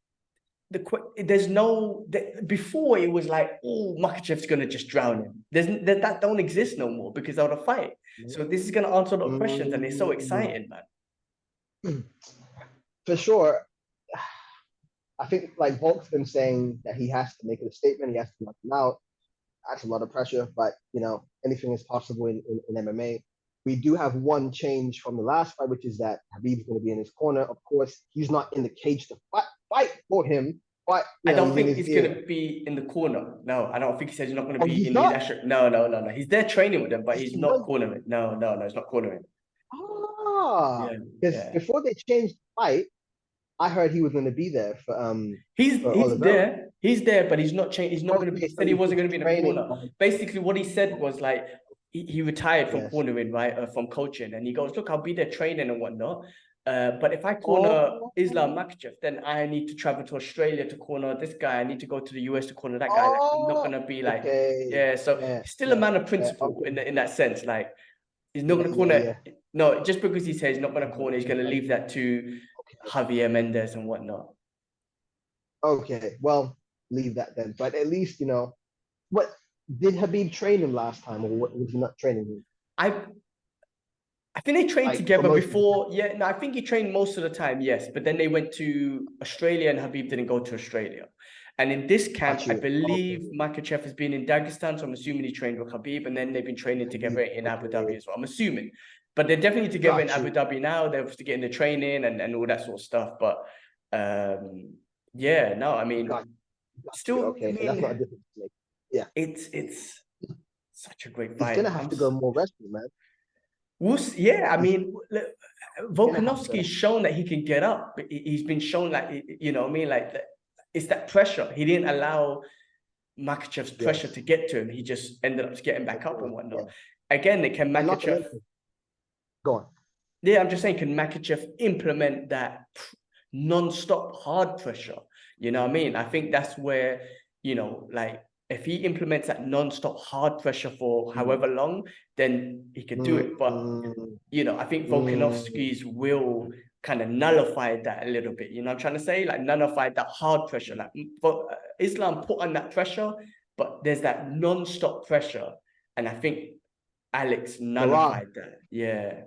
there's no before it was like, oh, Makhachev's gonna just drown him. That don't exist no more because of the fight. So this is gonna answer a lot of questions, and it's so exciting, man. For sure. I think like Volk's been saying that he has to make a statement, he has to knock him out. That's a lot of pressure, but anything is possible in MMA. We do have one change from the last fight, which is that Khabib's going to be in his corner. Of course, he's not in the cage to fight for him, but I don't think he's going to be in the corner. No, I don't think he says he's not going to be in his actual. No. He's there training with them, but he's not cornering. No, it's not cornering. Because before they changed the fight, I heard he was going to be there for he's Oliveira. He's there, but he's not changed. He's not going to be. He said he wasn't going to be in the corner. Basically, what he said was like he retired from cornering, right, from coaching, and he goes, "Look, I'll be there training and whatnot. But if I corner Islam Makhachev, then I need to travel to Australia to corner this guy. I need to go to the US to corner that guy. Like, I'm not going to be like, So still a man of principle in that sense. Like he's not going to corner. No, just because he says he's not going to corner, he's going to leave that to Javier Mendez and whatnot. Okay, well, leave that then. But at least what did Khabib train him last time, or was he not training him? I think they trained together before. Yeah, no, I think he trained most of the time, yes. But then they went to Australia and Khabib didn't go to Australia. And in this camp, I believe Makhachev has been in Dagestan, so I'm assuming he trained with Khabib, and then they've been training together in Abu Dhabi as well. I'm assuming. But they're definitely together in Abu Dhabi now. They're to get in the training and all that sort of stuff. But I mean, still, okay, so that's not a difference. Yeah, it's such a great fight. He's gonna have to go more wrestling, man. I mean, Volkanovski's shown that he can get up. He's been shown that, like it's that pressure. He didn't allow Makhachev's pressure to get to him. He just ended up getting back up and whatnot. Again, can Makhachev... Go on. Yeah, I'm just saying, can Makhachev implement that non-stop hard pressure? You know what I mean? I think that's where, like, if he implements that non-stop hard pressure for however long, then he can do it. But, I think Volkanovski's will kind of nullified that a little bit. You know what I'm trying to say? Like, nullified that hard pressure. Like, Islam put on that pressure, but there's that non-stop pressure. And I think Alex nullified that. Yeah.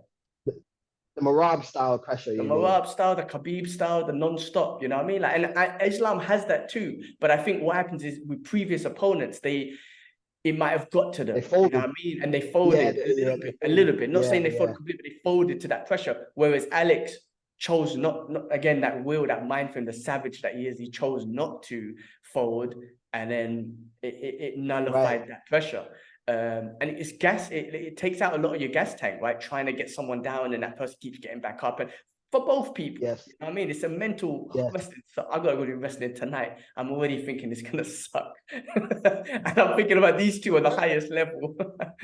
the Marab style pressure. The You mean? Marab style, the Khabib style, the non-stop, you know what I mean? Like, and Islam has that too. But I think what happens is with previous opponents, it might have got to them, They you know folded. what I mean? And they Yeah, folded they a folded. little bit. Not saying they folded completely, but they folded to that pressure. Whereas Alex chose not again, that will, that mind frame, the savage that he is, he chose not to fold, and then it nullified that pressure. And it's gas, it takes out a lot of your gas tank, right? Trying to get someone down and that person keeps getting back up. And for both people, Yes. you know what I mean? It's a mental wrestling. So I gotta go to wrestling tonight. I'm already thinking it's gonna suck. And I'm thinking about these two on the highest level. But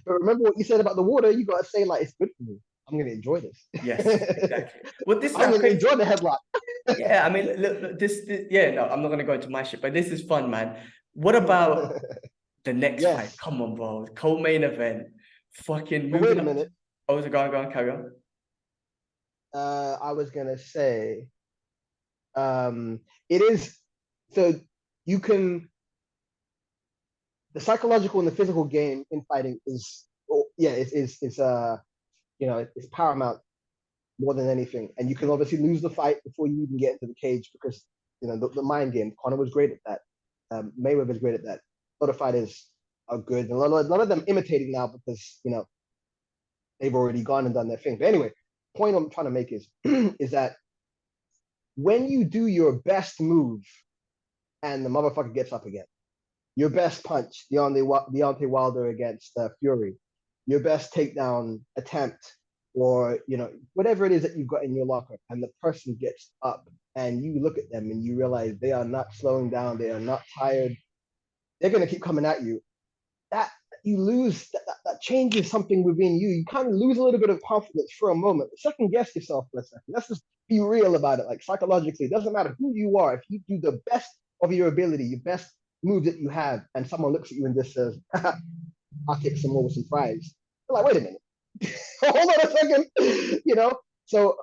remember what you said about the water, you gotta say like it's good for me. I'm gonna enjoy this. Yes, exactly. Well, this I'm gonna enjoy the headlock. Yeah, I mean, look, this, yeah, no, I'm not gonna go into my shit, but this is fun, man. What about the next fight? Come on, bro. Co-main event. Fucking moving wait a up. minute. Oh, is it going, carry on? I was gonna say, it is so you can the psychological and the physical game in fighting is it's paramount more than anything. And you can obviously lose the fight before you even get into the cage because the mind game. Conor was great at that. Mayweather's great at that. A lot of fighters are good, and a lot of them imitating now because they've already gone and done their thing. But anyway, point I'm trying to make is is that when you do your best move and the motherfucker gets up again, your best punch, Deontay Wilder against Fury, your best takedown attempt, or whatever it is that you've got in your locker, and the person gets up, and you look at them and you realize they are not slowing down, they are not tired, they're gonna keep coming at you. That you lose, that changes something within you. You kind of lose a little bit of confidence for a moment. Second guess yourself for a second. Let's just be real about it. Like psychologically, it doesn't matter who you are. If you do the best of your ability, your best move that you have, and someone looks at you and just says, I'll kick some more with some fries. You're like, wait a minute. Hold on a second. So,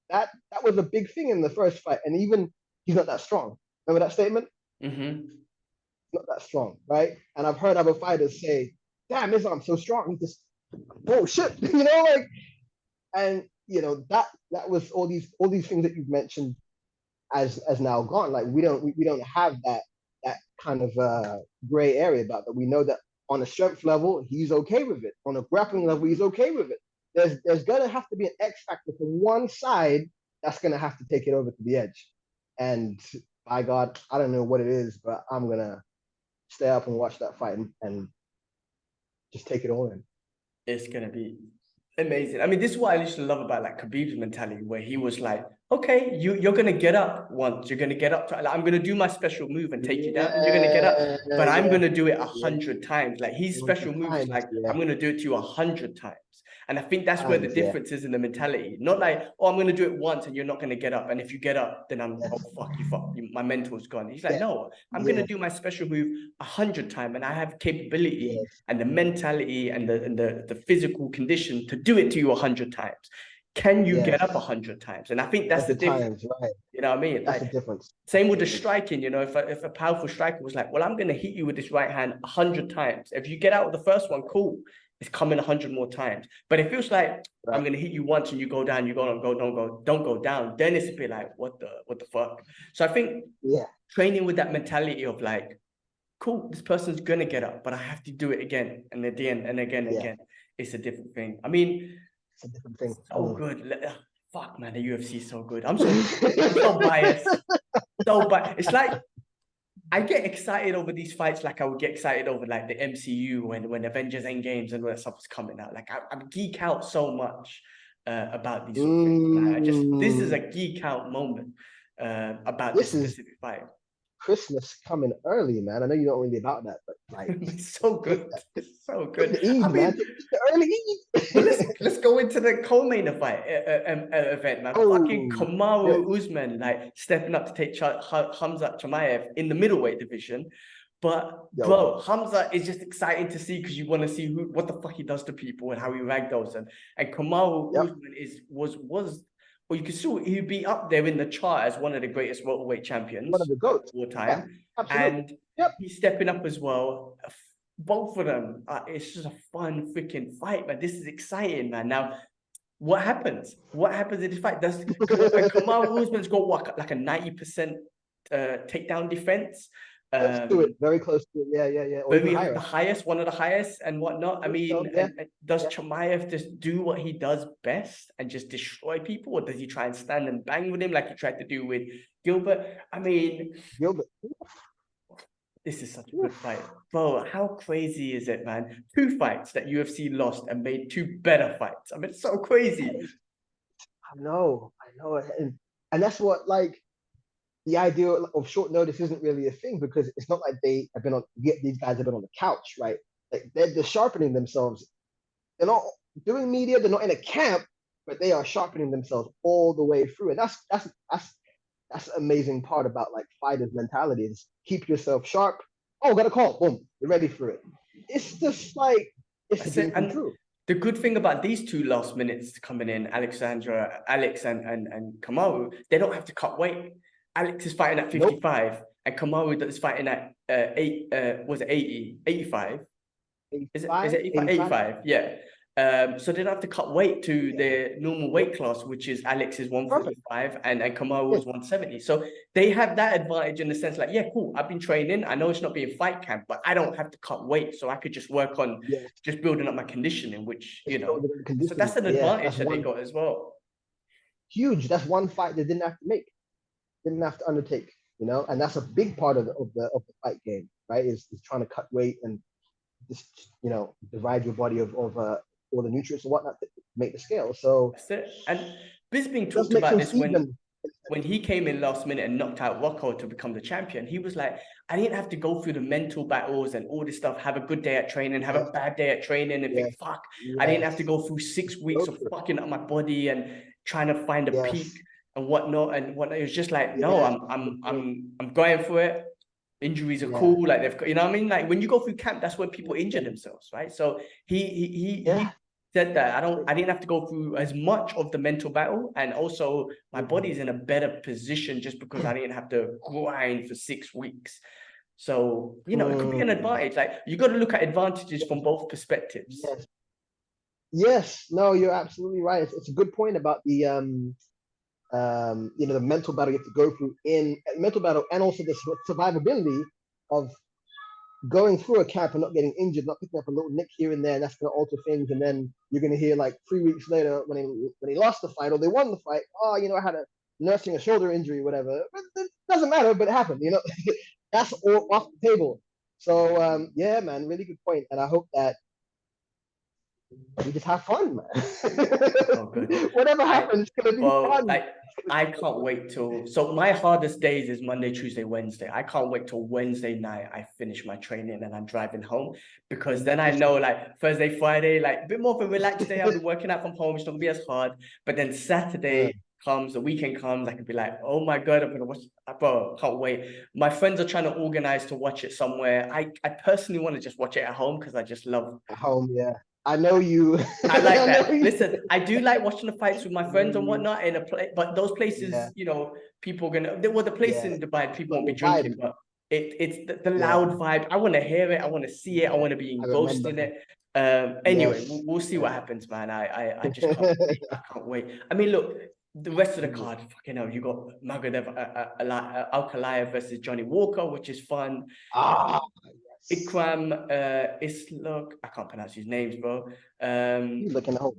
that was a big thing in the first fight. And even he's not that strong. Remember that statement? Mm-hmm. Not that strong, right? And I've heard other fighters say, damn, his arm's so strong. He just, oh shit, and that was all these things that you've mentioned as now gone. Like we don't have that kind of gray area about that. We know that on a strength level, he's okay with it. On a grappling level, he's okay with it. There's gonna have to be an X factor from one side that's gonna have to take it over to the edge. And by God, I don't know what it is, but I'm gonna stay up and watch that fight and just take it all in. It's gonna be amazing. I mean, this is what I literally love about like Khabib's mentality, where he was like, okay, you're gonna get up once, you're gonna get up to, like, I'm gonna do my special move and take you down, and you're gonna get up, but I'm gonna do it 100 times. Like his special move is like, I'm gonna do it to you 100 times. And I think that's where the difference is in the mentality. Not like, oh, I'm gonna do it once and you're not gonna get up, and if you get up, then oh fuck you, my mental's gone. He's like, no, I'm gonna do my special move 100 times, and I have capability and the mentality and the physical condition to do it to you 100 times. Can you get up 100 times? And I think that's the difference. Right. You know what I mean? That's the difference. Same with the striking. If a powerful striker was like, well, I'm gonna hit you with this right hand 100 times. If you get out with the first one, cool. It's coming 100 more times. But it feels like I'm gonna hit you once and you go down, don't go down. Then it's a bit like, what the fuck? So I think training with that mentality of like, cool, this person's gonna get up, but I have to do it again and again and again and again. It's a different thing. I mean, it's a different thing. So good. Fuck man, the UFC is so good. I'm so biased. It's like I get excited over these fights like I would get excited over like the MCU when Avengers Endgames and all that stuff was coming out. Like I geek out so much about these sort of things. Like, this is a geek out moment about this specific fight. Christmas coming early, man. I know you're not really about that, but like it's so good. It's so good. Eve, I mean, man. The early Eve. Well, let's go into the co-main event, man. Fucking Kamaru Usman like stepping up to take Khamzat Chimaev in the middleweight division. But bro, Khamzat is just exciting to see because you want to see what the fuck he does to people and how he ragdolls them. And Kamaru Usman was well, you can see he'd be up there in the chart as one of the greatest welterweight champions. One of the GOATs. All time. And he's stepping up as well. Both of them, it's just a fun freaking fight, man. This is exciting, man. Now, what happens? What happens in this fight? Does Kamaru Usman's got what, like a 90% takedown defense? Close to it, very close to it. Yeah. Or even higher. The highest, one of the highest, and whatnot. I mean, so, yeah. and does Chimaev just do what he does best and just destroy people, or does he try and stand and bang with him like he tried to do with Gilbert? I mean, Gilbert. This is such a good fight. Bro, how crazy is it, man? 2 fights that UFC lost and made 2 better fights. I mean, it's so crazy. I know. And that's what, like, the idea of short notice isn't really a thing, because it's not like these guys have been on the couch, right? Like, they're sharpening themselves. They're not doing media, they're not in a camp, but they are sharpening themselves all the way through. And that's the amazing part about, like, fighters' mentality is keep yourself sharp. Oh, got a call, boom, you're ready for it. It's just like, it's a dream come true. The good thing about these 2 last minutes coming in, Alex and Kamaru, they don't have to cut weight. Alex is fighting at 55, nope. And Kamaru is fighting at 80, 85. Is it 85? 85, yeah. So they don't have to cut weight to their normal weight class, which is Alex is 145 and Kamaru is 170. So they have that advantage in the sense, like, yeah, cool, I've been training. I know it's not being fight camp, but I don't have to cut weight. So I could just work on just building up my conditioning, which, you know, so that's an advantage that they got as well. Huge. That's one fight they didn't have to make, didn't have to undertake, you know, and that's a big part of the fight game, right? Is trying to cut weight and just, you know, divide your body of all the nutrients and whatnot to make the scale. So that's it. And Bisping talked about this when he came in last minute and knocked out Rocco to become the champion. He was like, I didn't have to go through the mental battles and all this stuff, have a good day at training, have a bad day at training, and think, fuck, I didn't have to go through 6 weeks of fucking up my body and trying to find a peak and whatnot. And it was just like, no, I'm going for it. Injuries are cool, like they've, you know what I mean? Like when you go through camp, that's when people injure themselves, right? So he said that I didn't have to go through as much of the mental battle, and also my body's in a better position just because I didn't have to grind for 6 weeks. So, you know, it could be an advantage. Like, you got to look at advantages from both perspectives. Yes, no, you're absolutely right. It's a good point about the you know, the mental battle you have to go through in mental battle, and also the survivability of going through a camp and not getting injured, not picking up a little nick here and there, and that's going to alter things. And then you're going to hear, like, 3 weeks later when he lost the fight or they won the fight, oh, you know, I had a nursing a shoulder injury, whatever. But it doesn't matter, but it happened, you know. That's all off the table. So yeah, man, really good point. And I hope that we just have fun, man. Whatever happens, it's gonna be fun. I can't wait till. So my hardest days is Monday, Tuesday, Wednesday. I can't wait till Wednesday night. I finish my training and I'm driving home, because then I know, like, Thursday, Friday, like a bit more of a relaxed day. I'll be working out from home. It's not gonna be as hard. But then Saturday comes, the weekend comes. I can be like, oh my god, I'm gonna watch. Bro, can't wait. My friends are trying to organize to watch it somewhere. I personally want to just watch it at home because I just love at home. Yeah. I know you. I like that. Listen, I do like watching the fights with my friends and whatnot in a place, but those places, you know, people are gonna. Well, the place in Dubai, people won't be drinking, but it's the loud vibe. I want to hear it. I want to see it. I want to be engrossed in it. Anyway, we'll see what happens, man. I just can't wait. I can't wait. I mean, look, the rest of the card, fucking hell, you got Makhachev, Alcalaya versus Johnny Walker, which is fun. Ikram, Islok, I can't pronounce his names, bro. He's looking out.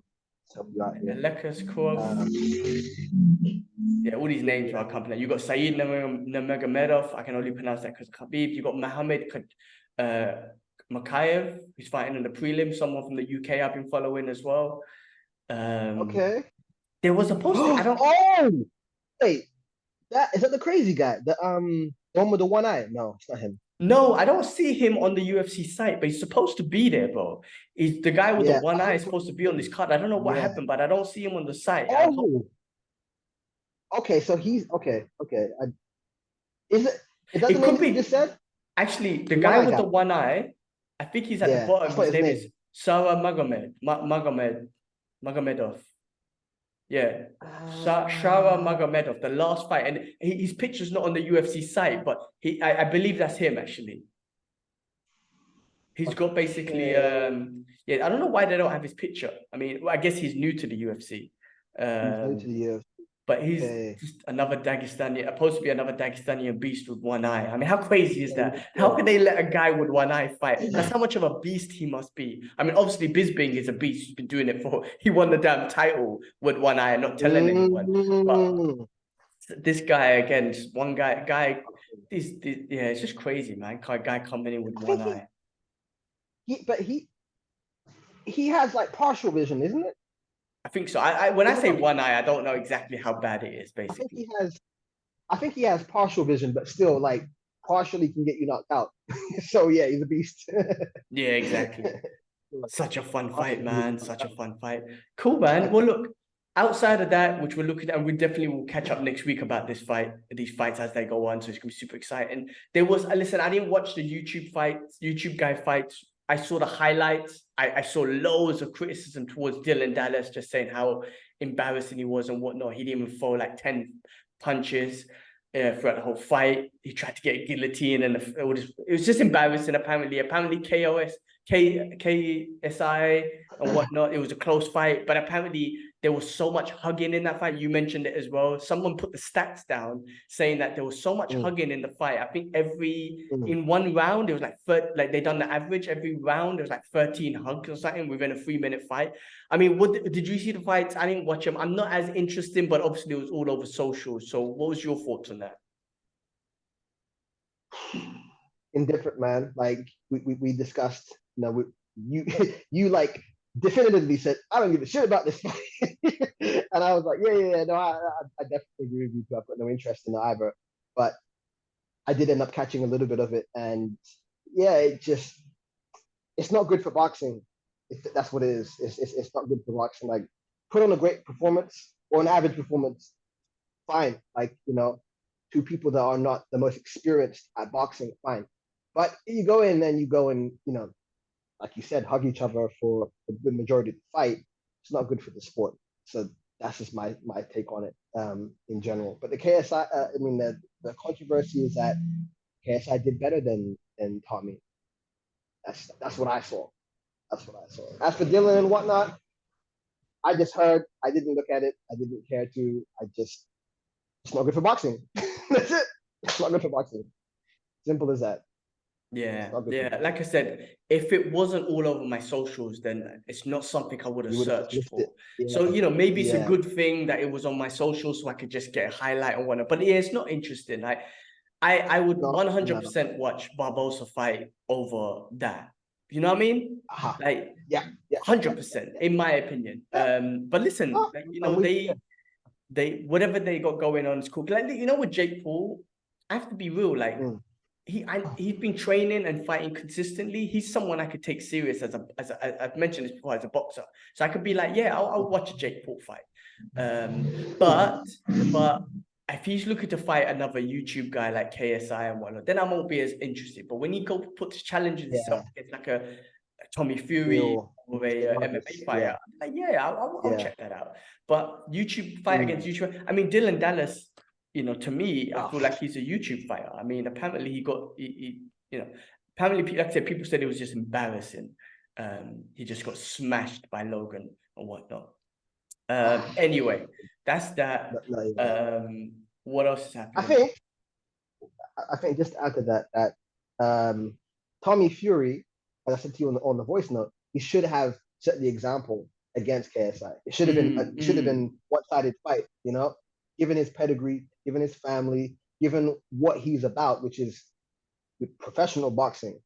Yeah, all these names are company. You got Saeed Nurmagomedov. I can only pronounce that because Khabib. You got Mohammed Makhachev, who's fighting in the prelim. Someone from the UK I've been following as well. Okay. There was a poster. Oh, wait, is that the crazy guy? The one with the one eye? No, it's not him. No, I don't see him on the UFC site, but he's supposed to be there, bro. He's the guy with the one eye is supposed to be on this card. I don't know what happened, but I don't see him on the site. Oh, okay. So he's okay. Is it that the name you just said? Actually, the guy with the one eye, I think he's at the bottom. His name is Sarah Magomedov. Yeah, Shara Magomedov, the last fight, and his picture's not on the UFC site, but I believe that's him actually. He's got basically I don't know why they don't have his picture. I mean, I guess he's new to the UFC. He's new to the UFC. But he's just another Dagestani, supposed to be another Dagestani beast with one eye. I mean, how crazy is that? How can they let a guy with one eye fight? That's how much of a beast he must be. I mean, obviously, Bisping is a beast. He's been doing it he won the damn title with one eye and not telling anyone. But this guy, again, just one guy, yeah, it's just crazy, man. Guy coming in with one eye. But he has like partial vision, isn't it? I think so. When I say one eye, I don't know exactly how bad it is, basically. I think he has partial vision, but still, like, partially can get you knocked out. So yeah, he's a beast. Yeah, exactly. Such a fun fight, man. Such a fun fight. Cool, man. Well, look, outside of that, which we're looking at, and we definitely will catch up next week about these fights as they go on. So it's gonna be super exciting. Listen, I didn't watch the YouTube guy fights. I saw the highlights. I saw loads of criticism towards Dylan Dallas, just saying how embarrassing he was and whatnot. He didn't even throw like 10 punches throughout the whole fight. He tried to get a guillotine, and it was just embarrassing. Apparently KSI and whatnot. It was a close fight, but apparently there was so much hugging in that fight. You mentioned it as well. Someone put the stats down saying that there was so much hugging in the fight. I think in one round, it was like they done the average. Every round, there was like 13 hugs or something within a 3-minute fight. I mean, did you see the fights? I didn't watch them. I'm not as interested, but obviously it was all over social. So what was your thoughts on that? Indifferent, man. Like we discussed, you like definitively said, I don't give a shit about this fight. And I was like, yeah, no, I definitely agree with you. I've got no interest in it either. But I did end up catching a little bit of it. And yeah, it's not good for boxing. That's what it is. It's not good for boxing. Like, put on a great performance or an average performance, fine. Like, two people that are not the most experienced at boxing, fine. But you go in and like you said, hug each other for a good majority of the fight. It's not good for the sport. So that's just my take on it in general. But the KSI, the controversy is that KSI did better than Tommy. That's what I saw. That's what I saw. As for Dylan and whatnot, I just heard. I didn't look at it. I didn't care to. It's not good for boxing. That's it. It's not good for boxing. Simple as that. Yeah. Like I said, if it wasn't all over my socials, then it's not something I would have searched for. Yeah. So, maybe it's a good thing that it was on my socials so I could just get a highlight and whatnot. But yeah, it's not interesting. I would 100% watch Barboza fight over that. You know what I mean? Like, 100% in my opinion. But listen, they whatever they got going on is cool. Like, with Jake Paul, I have to be real. Like, he's been training and fighting consistently. He's someone I could take serious as I've mentioned this before, as a boxer. So I could be like, yeah, I'll watch a Jake Paul fight. But if he's looking to fight another YouTube guy like KSI and whatnot, then I won't be as interested. But when he puts challenges himself against like a Tommy Fury or a MMA fighter, I'm like, I'll check that out. But YouTube fight against YouTube, I mean, Dylan Dallas, to me, I feel like he's a YouTube fighter. I mean, apparently apparently, like I said, people said it was just embarrassing. He just got smashed by Logan and whatnot. Anyway, that's that. What else is happening? I think just to add to that Tommy Fury, as I said to you on the voice note, he should have set the example against KSI. It should have been one-sided fight, given his pedigree, given his family, given what he's about, which is with professional boxing.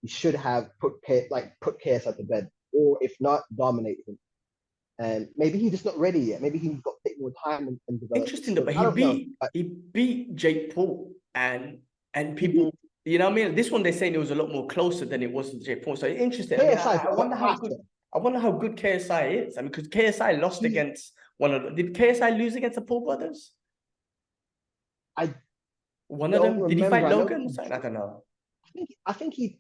He should have put KSI to bed, or if not, dominate him. And maybe he's just not ready yet. Maybe he's got to take more time and develop. Interesting, but he beat Jake Paul and people. You know what I mean? This one they're saying it was a lot more closer than it was to Jake Paul. So interesting. I wonder how good KSI is. I mean, because KSI lost against did KSI lose against the Paul brothers? One of them? Did he fight Logan? I don't know. I think he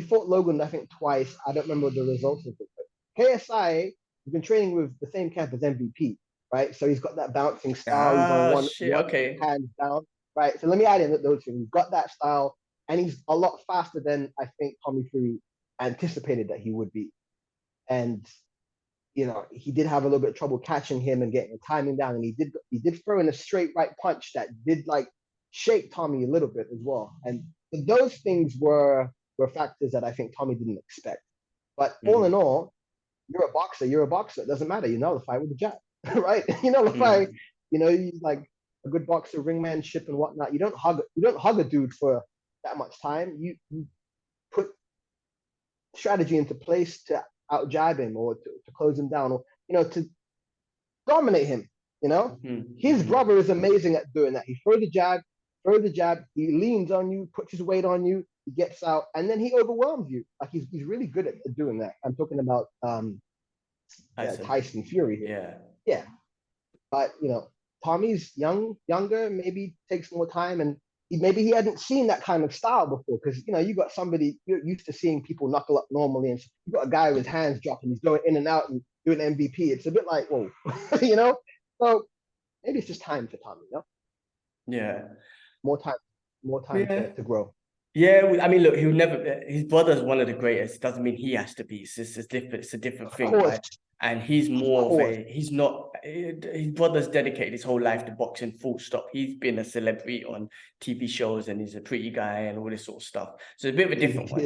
fought Logan, I think, twice. I don't remember the results of it. But KSI has been training with the same camp as MVP, right? So he's got that bouncing style. He's on one hands down, right? So let me add in those two. He's got that style, and he's a lot faster than I think Tommy Fury anticipated that he would be. And he did have a little bit of trouble catching him and getting the timing down, and he did throw in a straight right punch that did like shake Tommy a little bit as well. And those things were factors that I think Tommy didn't expect. But all in all, you're a boxer. You're a boxer. It doesn't matter. You know the fight with the jab, right? You know the fight. He's like a good boxer, ringmanship and whatnot. You don't hug a dude for that much time. You put strategy into place to out jab him or to close him down, or to dominate him. His brother is amazing at doing that. He throws the jab, he leans on you, puts his weight on you, he gets out, and then he overwhelms you. Like he's really good at doing that. I'm talking about Tyson Fury here. Yeah. But Tommy's younger, maybe takes more time, and maybe he hadn't seen that kind of style before, because you got somebody, you're used to seeing people knuckle up normally, and you got a guy with his hands dropping, he's going in and out and doing MVP. It's a bit like, whoa, So maybe it's just time for Tommy, Yeah. More time to grow. Yeah, I mean, look, he'll never. His brother's one of the greatest. Doesn't mean he has to be. It's a different thing, right? And he's more of a. He's not. His brother's dedicated his whole life to boxing. Full stop. He's been a celebrity on TV shows, and he's a pretty guy and all this sort of stuff. So it's a bit of a different one.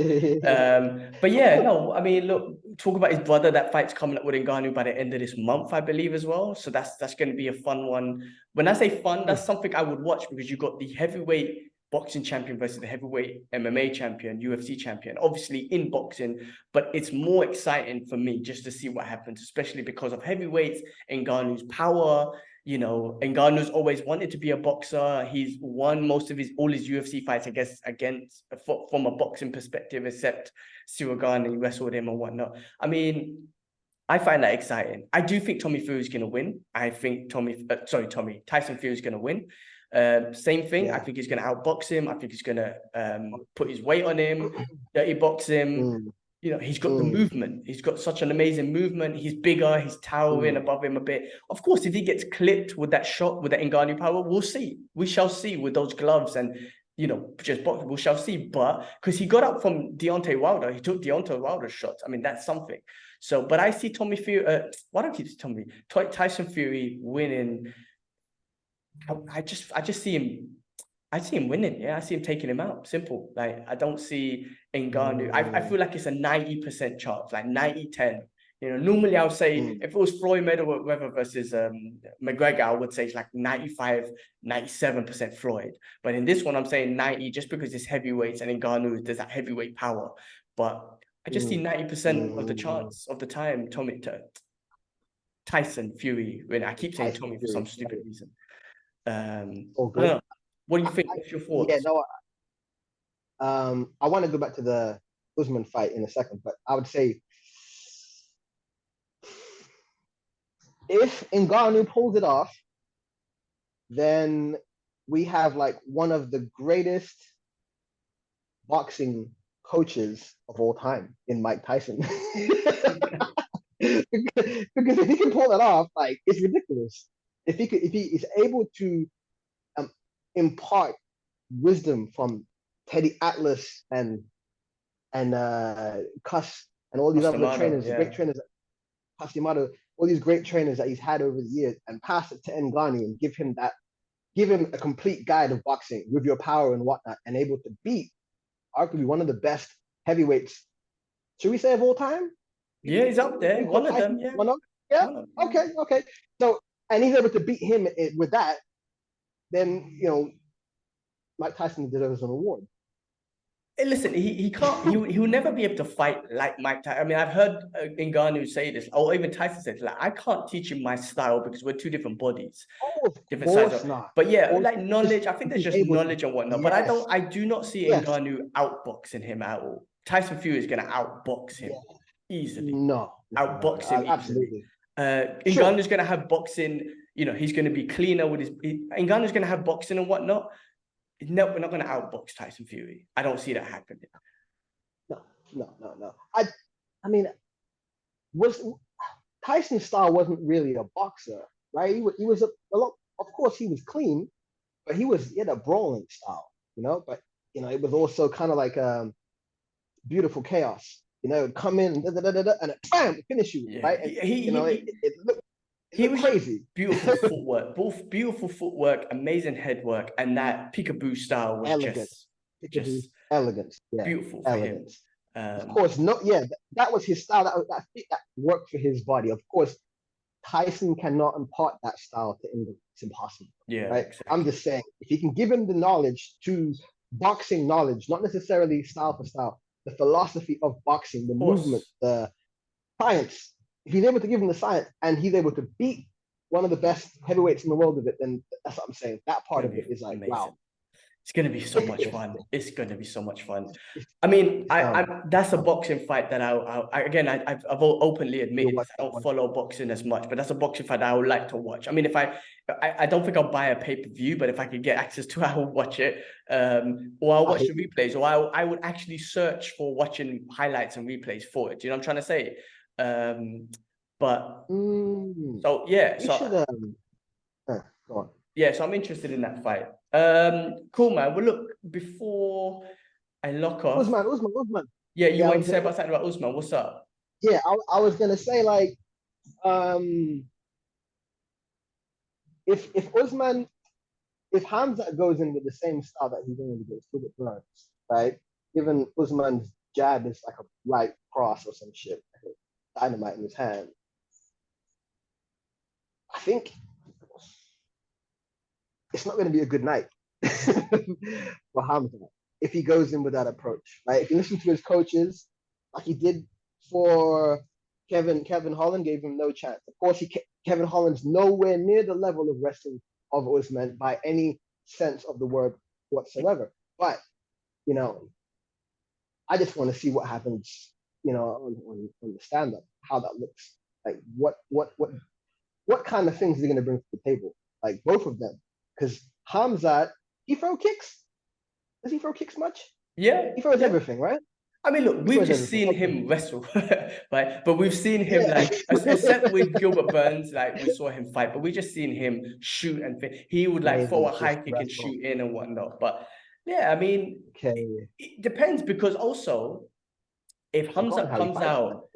But yeah, no, I mean, look, talk about his brother. That fight's coming up with Ngannou by the end of this month, I believe, as well. So that's going to be a fun one. When I say fun, that's something I would watch, because you got the heavyweight boxing champion versus the heavyweight MMA champion, UFC champion, obviously in boxing, but it's more exciting for me just to see what happens, especially because of heavyweights, Ngannou's power. Ngannou's always wanted to be a boxer. He's won most of all his UFC fights, I guess, from a boxing perspective, except Cyril Gane wrestled him and whatnot. I mean, I find that exciting. I do think Tommy Fury's going to win. I think Tyson Fury's going to win. Same thing. I think he's going to outbox him. I think he's going to put his weight on him, dirty box him. He's got the movement. He's got such an amazing movement. He's bigger. He's towering above him a bit. Of course, if he gets clipped with that shot, with that Ngannou power, we'll see. We shall see with those gloves and, just boxing. We shall see. But because he got up from Deontay Wilder, he took Deontay Wilder's shots. I mean, that's something. So, but I see Tommy Fury. Why don't you see Tyson Fury winning? I just see him. I see him winning. Yeah, I see him taking him out. Simple. Like, I don't see Ngannou. I feel like it's a 90% chance, like 90-10. Normally I would say if it was Floyd Mayweather versus McGregor, I would say it's like 95-97% Floyd. But in this one, I'm saying 90, just because it's heavyweights and Ngannou does that heavyweight power. But I just see 90% of the chance of the time Tyson Fury win. I keep saying Tommy for some stupid reason. What do you think? What's your thoughts? I want to go back to the Usman fight in a second, but I would say if Ngannou pulls it off, then we have like one of the greatest boxing coaches of all time in Mike Tyson. Because if he can pull that off, like, it's ridiculous. If he is able to impart wisdom from Teddy Atlas and Cuss and all these other trainers, great trainers, Yamato, all these great trainers that he's had over the years, and pass it to Ngannou and give him a complete guide of boxing with your power and whatnot, and able to beat arguably one of the best heavyweights, should we say, of all time? Yeah, he's up there. One of them, yeah. Yeah. Okay. So, and he's able to beat him with that, then Mike Tyson deserves an award. Hey, listen, he can't. He'll never be able to fight like Mike Tyson. I mean, I've heard Ngannou say this, or even Tyson said, like, I can't teach him my style because we're two different bodies, different sides. But yeah, like knowledge. I think there's just knowledge and whatnot. Yes. But I do not see Ngannou outboxing him at all. Tyson Fury is going to outbox him easily. Outbox him absolutely. Ngannou's going to have boxing. He's going to be cleaner with his. Ngannou's going to have boxing and whatnot. No, we're not going to outbox Tyson Fury. I don't see that happening. No. I mean, Tyson's style wasn't really a boxer, right? He was a lot. Of course, he was clean, but he had a brawling style, But it was also kind of like beautiful chaos. You know, come in, and bam, finish you, right? And, it looked crazy. Beautiful footwork, both beautiful footwork, amazing head work, and that peekaboo style was just elegance. Yeah, beautiful for elegance. him. Of course, that was his style. That worked for his body. Of course, Tyson cannot impart that style to England. It's impossible. Yeah, right. Exactly. I'm just saying, if you can give him the knowledge to boxing knowledge, not necessarily style for style, the philosophy of boxing, the movement, the science. If he's able to give him the science and he's able to beat one of the best heavyweights in the world with it, then that's what I'm saying. That part of it is like, amazing. Wow. It's going to be so much fun. It's going to be so much fun. I mean, that's a boxing fight that I've openly admitted I don't follow boxing as much, but that's a boxing fight that I would like to watch. I mean, if I don't think I'll buy a pay-per-view, but if I could get access to it, I will watch it. Or I'll watch the replays, or I would actually search for watching highlights and replays for it. Do you know what I'm trying to say? So yeah. Go on. Yeah, so I'm interested in that fight. Cool, man. Well, look, before I lock off... Usman. Yeah, you want to say about something about Usman. What's up? Yeah, I was going to say, like, if Khamzat goes in with the same style that he's going against Cold Plunge, right? Given Usman's jab is like a right cross or some shit, like a dynamite in his hand, I think it's not going to be a good night for Khamzat if he goes in with that approach, right? If you listen to his coaches, like he did for Kevin Holland, gave him no chance. Of course, Kevin Holland's nowhere near the level of wrestling of Usman by any sense of the word whatsoever. But, you know, I just want to see what happens, you know, on the stand-up, how that looks. Like, what kind of things are they going to bring to the table? Like, both of them. Because Khamzat, he throw kicks. Does he throw kicks much? Yeah. He throws everything, right? I mean, look, we've just seen him wrestle, right? But we've seen him except with Gilbert Burns, like we saw him fight, but we just seen him shoot and he would like throw a high kick and shoot in and whatnot. But yeah, I mean, it depends because also if Khamzat comes out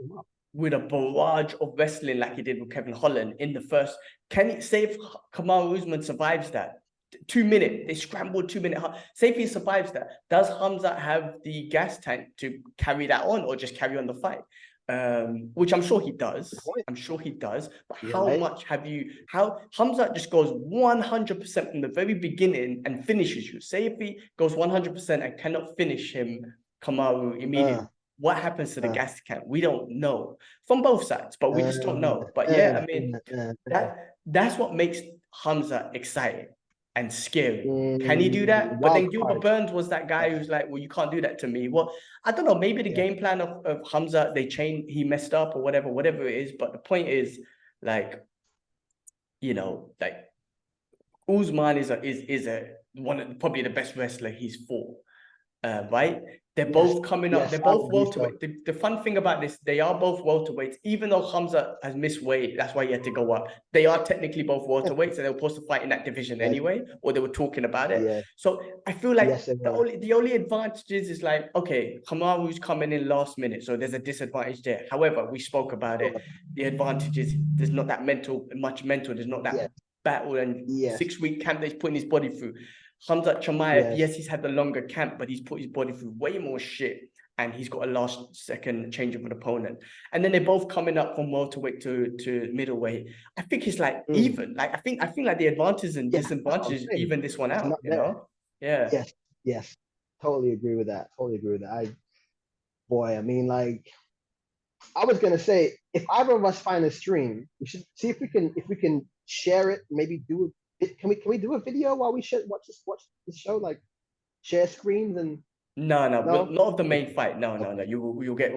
with a barrage of wrestling like he did with Kevin Holland in the first, can he say if Kamaru Usman survives that? 2 minute, they scrambled 2 minute. Say if he survives that, does Khamzat have the gas tank to carry that on or just carry on the fight? Which I'm sure he does. But how much how Khamzat just goes 100% from the very beginning and finishes you? Say if he goes 100% and cannot finish him, Kamaru, immediately. What happens to the gas tank? We don't know from both sides, but we just don't know. But yeah, I mean, that's what makes Khamzat exciting and scary. Can he do that? But then Gilbert Burns was that guy who's like, well, you can't do that to me. Well, I don't know. Maybe the game plan of Khamzat, he messed up or whatever it is. But the point is, like, you know, like Usman is probably the best wrestler he's fought. Right? They're both coming up. They're both welterweight. The fun thing about this, they are both welterweights. Even though Khamzat has missed weight, that's why he had to go up. They are technically both welterweights, and they were supposed to fight in that division anyway, or they were talking about it. Yeah. So I feel like the only advantages is like, okay, Kamaru's coming in last minute, so there's a disadvantage there. However, we spoke about it. The advantage is there's not that much mental. There's not that battle and 6-week camp that he's putting his body through. Khamzat Chimaev, yes, he's had the longer camp, but he's put his body through way more shit, and he's got a last second change of an opponent. And then they're both coming up from welterweight to middleweight. I think it's like even. Like I think like the advantages and disadvantages even this one out. You know? Yeah. Yes. Totally agree with that. I mean, like, I was gonna say, if either of us find a stream, we should see if we can share it. Maybe do it. Can we do a video while we watch the show? Like, share screens and. No, not of the main fight. No. We'll get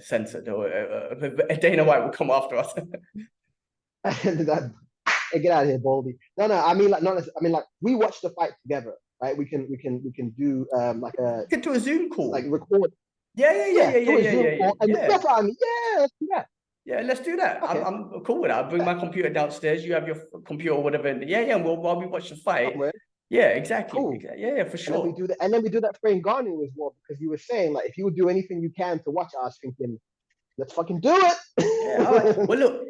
censored, or Dana White will come after us. Hey, get out of here, Baldy. No. I mean, like, like, we watch the fight together, right? We can do like a. Get to a Zoom call. Like record. Yeah. That's what I mean. Yeah, let's do that. Yeah, let's do that. Okay. I'm cool with that. I'll bring my computer downstairs. You have your computer or whatever. Yeah. While we watch the fight, Yeah, exactly. Cool. Yeah, for And then we sure. do that, and then we do that for Ngannou as well, because you were saying like if you would do anything you can to watch us, thinking, let's fucking do Yeah, all right. it. Well, look,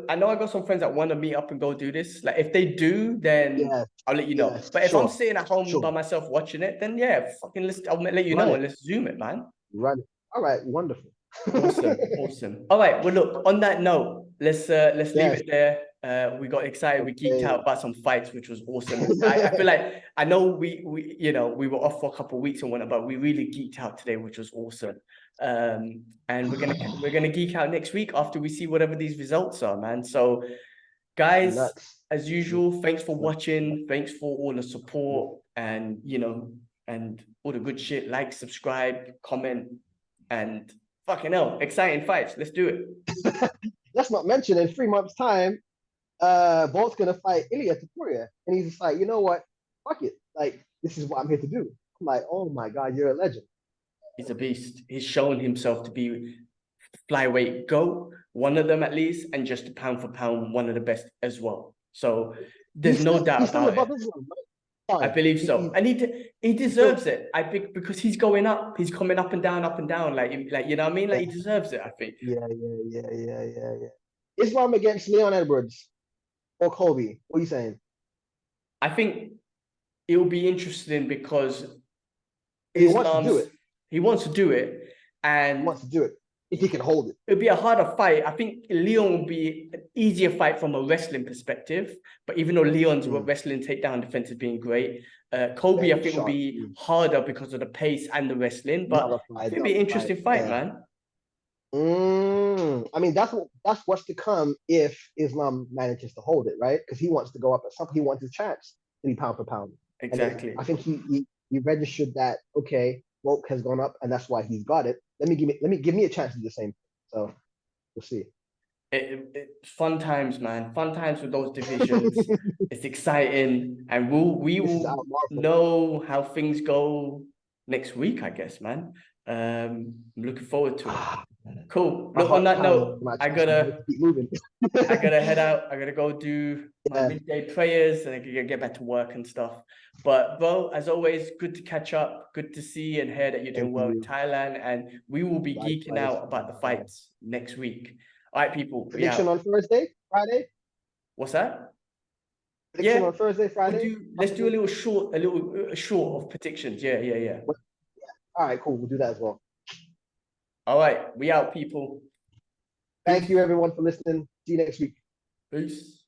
I know I got some friends that want to meet up and go do this. Like, if they do, then Yeah, I'll let you know. yeah, But if I'm sure, sitting at home by sure. myself watching it, then yeah, fucking I'll let you know Right, and let's zoom it, man. right. All right, wonderful. Awesome, awesome. All right. Well, look, on that note, let's leave Yes. it there. We got excited, we geeked Okay. out about some fights, which was awesome. I feel like I know we we were off for a couple of weeks and whatnot, but we really geeked out today, which was awesome. And we're gonna geek out next week after we see whatever these results are, man. So guys, Nuts. as usual, thanks for Nuts. watching, thanks for all the support and and all the good shit. Like, subscribe, comment, and fucking hell, exciting fights. Let's do it. Let's not mention in 3 months' time, Bolt's gonna fight Ilya Topuria, and he's just like, you know what? Fuck it. Like, this is what I'm here to do. I'm like, oh my god, you're a legend. He's a beast. He's shown himself to be flyweight GOAT, one of them at least, and just pound for pound, one of the best as well. So there's no doubt He's still about it. above Islam, right? I Fine. believe so, and he Still, deserves it. I think because he's going up, he's coming up and down, like you know what I mean. Like, he deserves it. I think. yeah. Islam against Leon Edwards or Colby. What are you saying? I think it'll be interesting because He wants to do it. he wants to do it, and He wants to do it if he can hold it. it'll be a harder fight. I think Leon will be an easier fight from a wrestling perspective, but even though Leon's wrestling takedown defense has been great, Kobe, I think, will be harder because of the pace and the wrestling, but it'll be an interesting fight, man. I mean, that's what's to come if Islam manages to hold it, right? Because he wants to go up at something. He wants his chance to be pound for pound. Exactly. And I think he registered that, okay, Volk has gone up, and that's why he's got it. Give me a chance to do the same. So we'll see. Fun times, man. Fun times with those divisions. It's exciting, and we will know how things go next week, I guess, man. I'm looking forward to it. Cool. Look, on that note, I gotta keep moving. I gotta head out. I gotta go do my midday prayers, and I gotta get back to work and stuff. But bro, as always, good to catch up. Good to see and hear that you're doing well in Thailand, and we will be geeking out about the fights next week. All right, people. Prediction on Thursday, Friday. What's that? Prediction on Thursday, Friday. Let's do a little short of predictions. Yeah. All right, cool. We'll do that as well. All right, we out, people. Thank you, everyone, for listening. See you next week. Peace.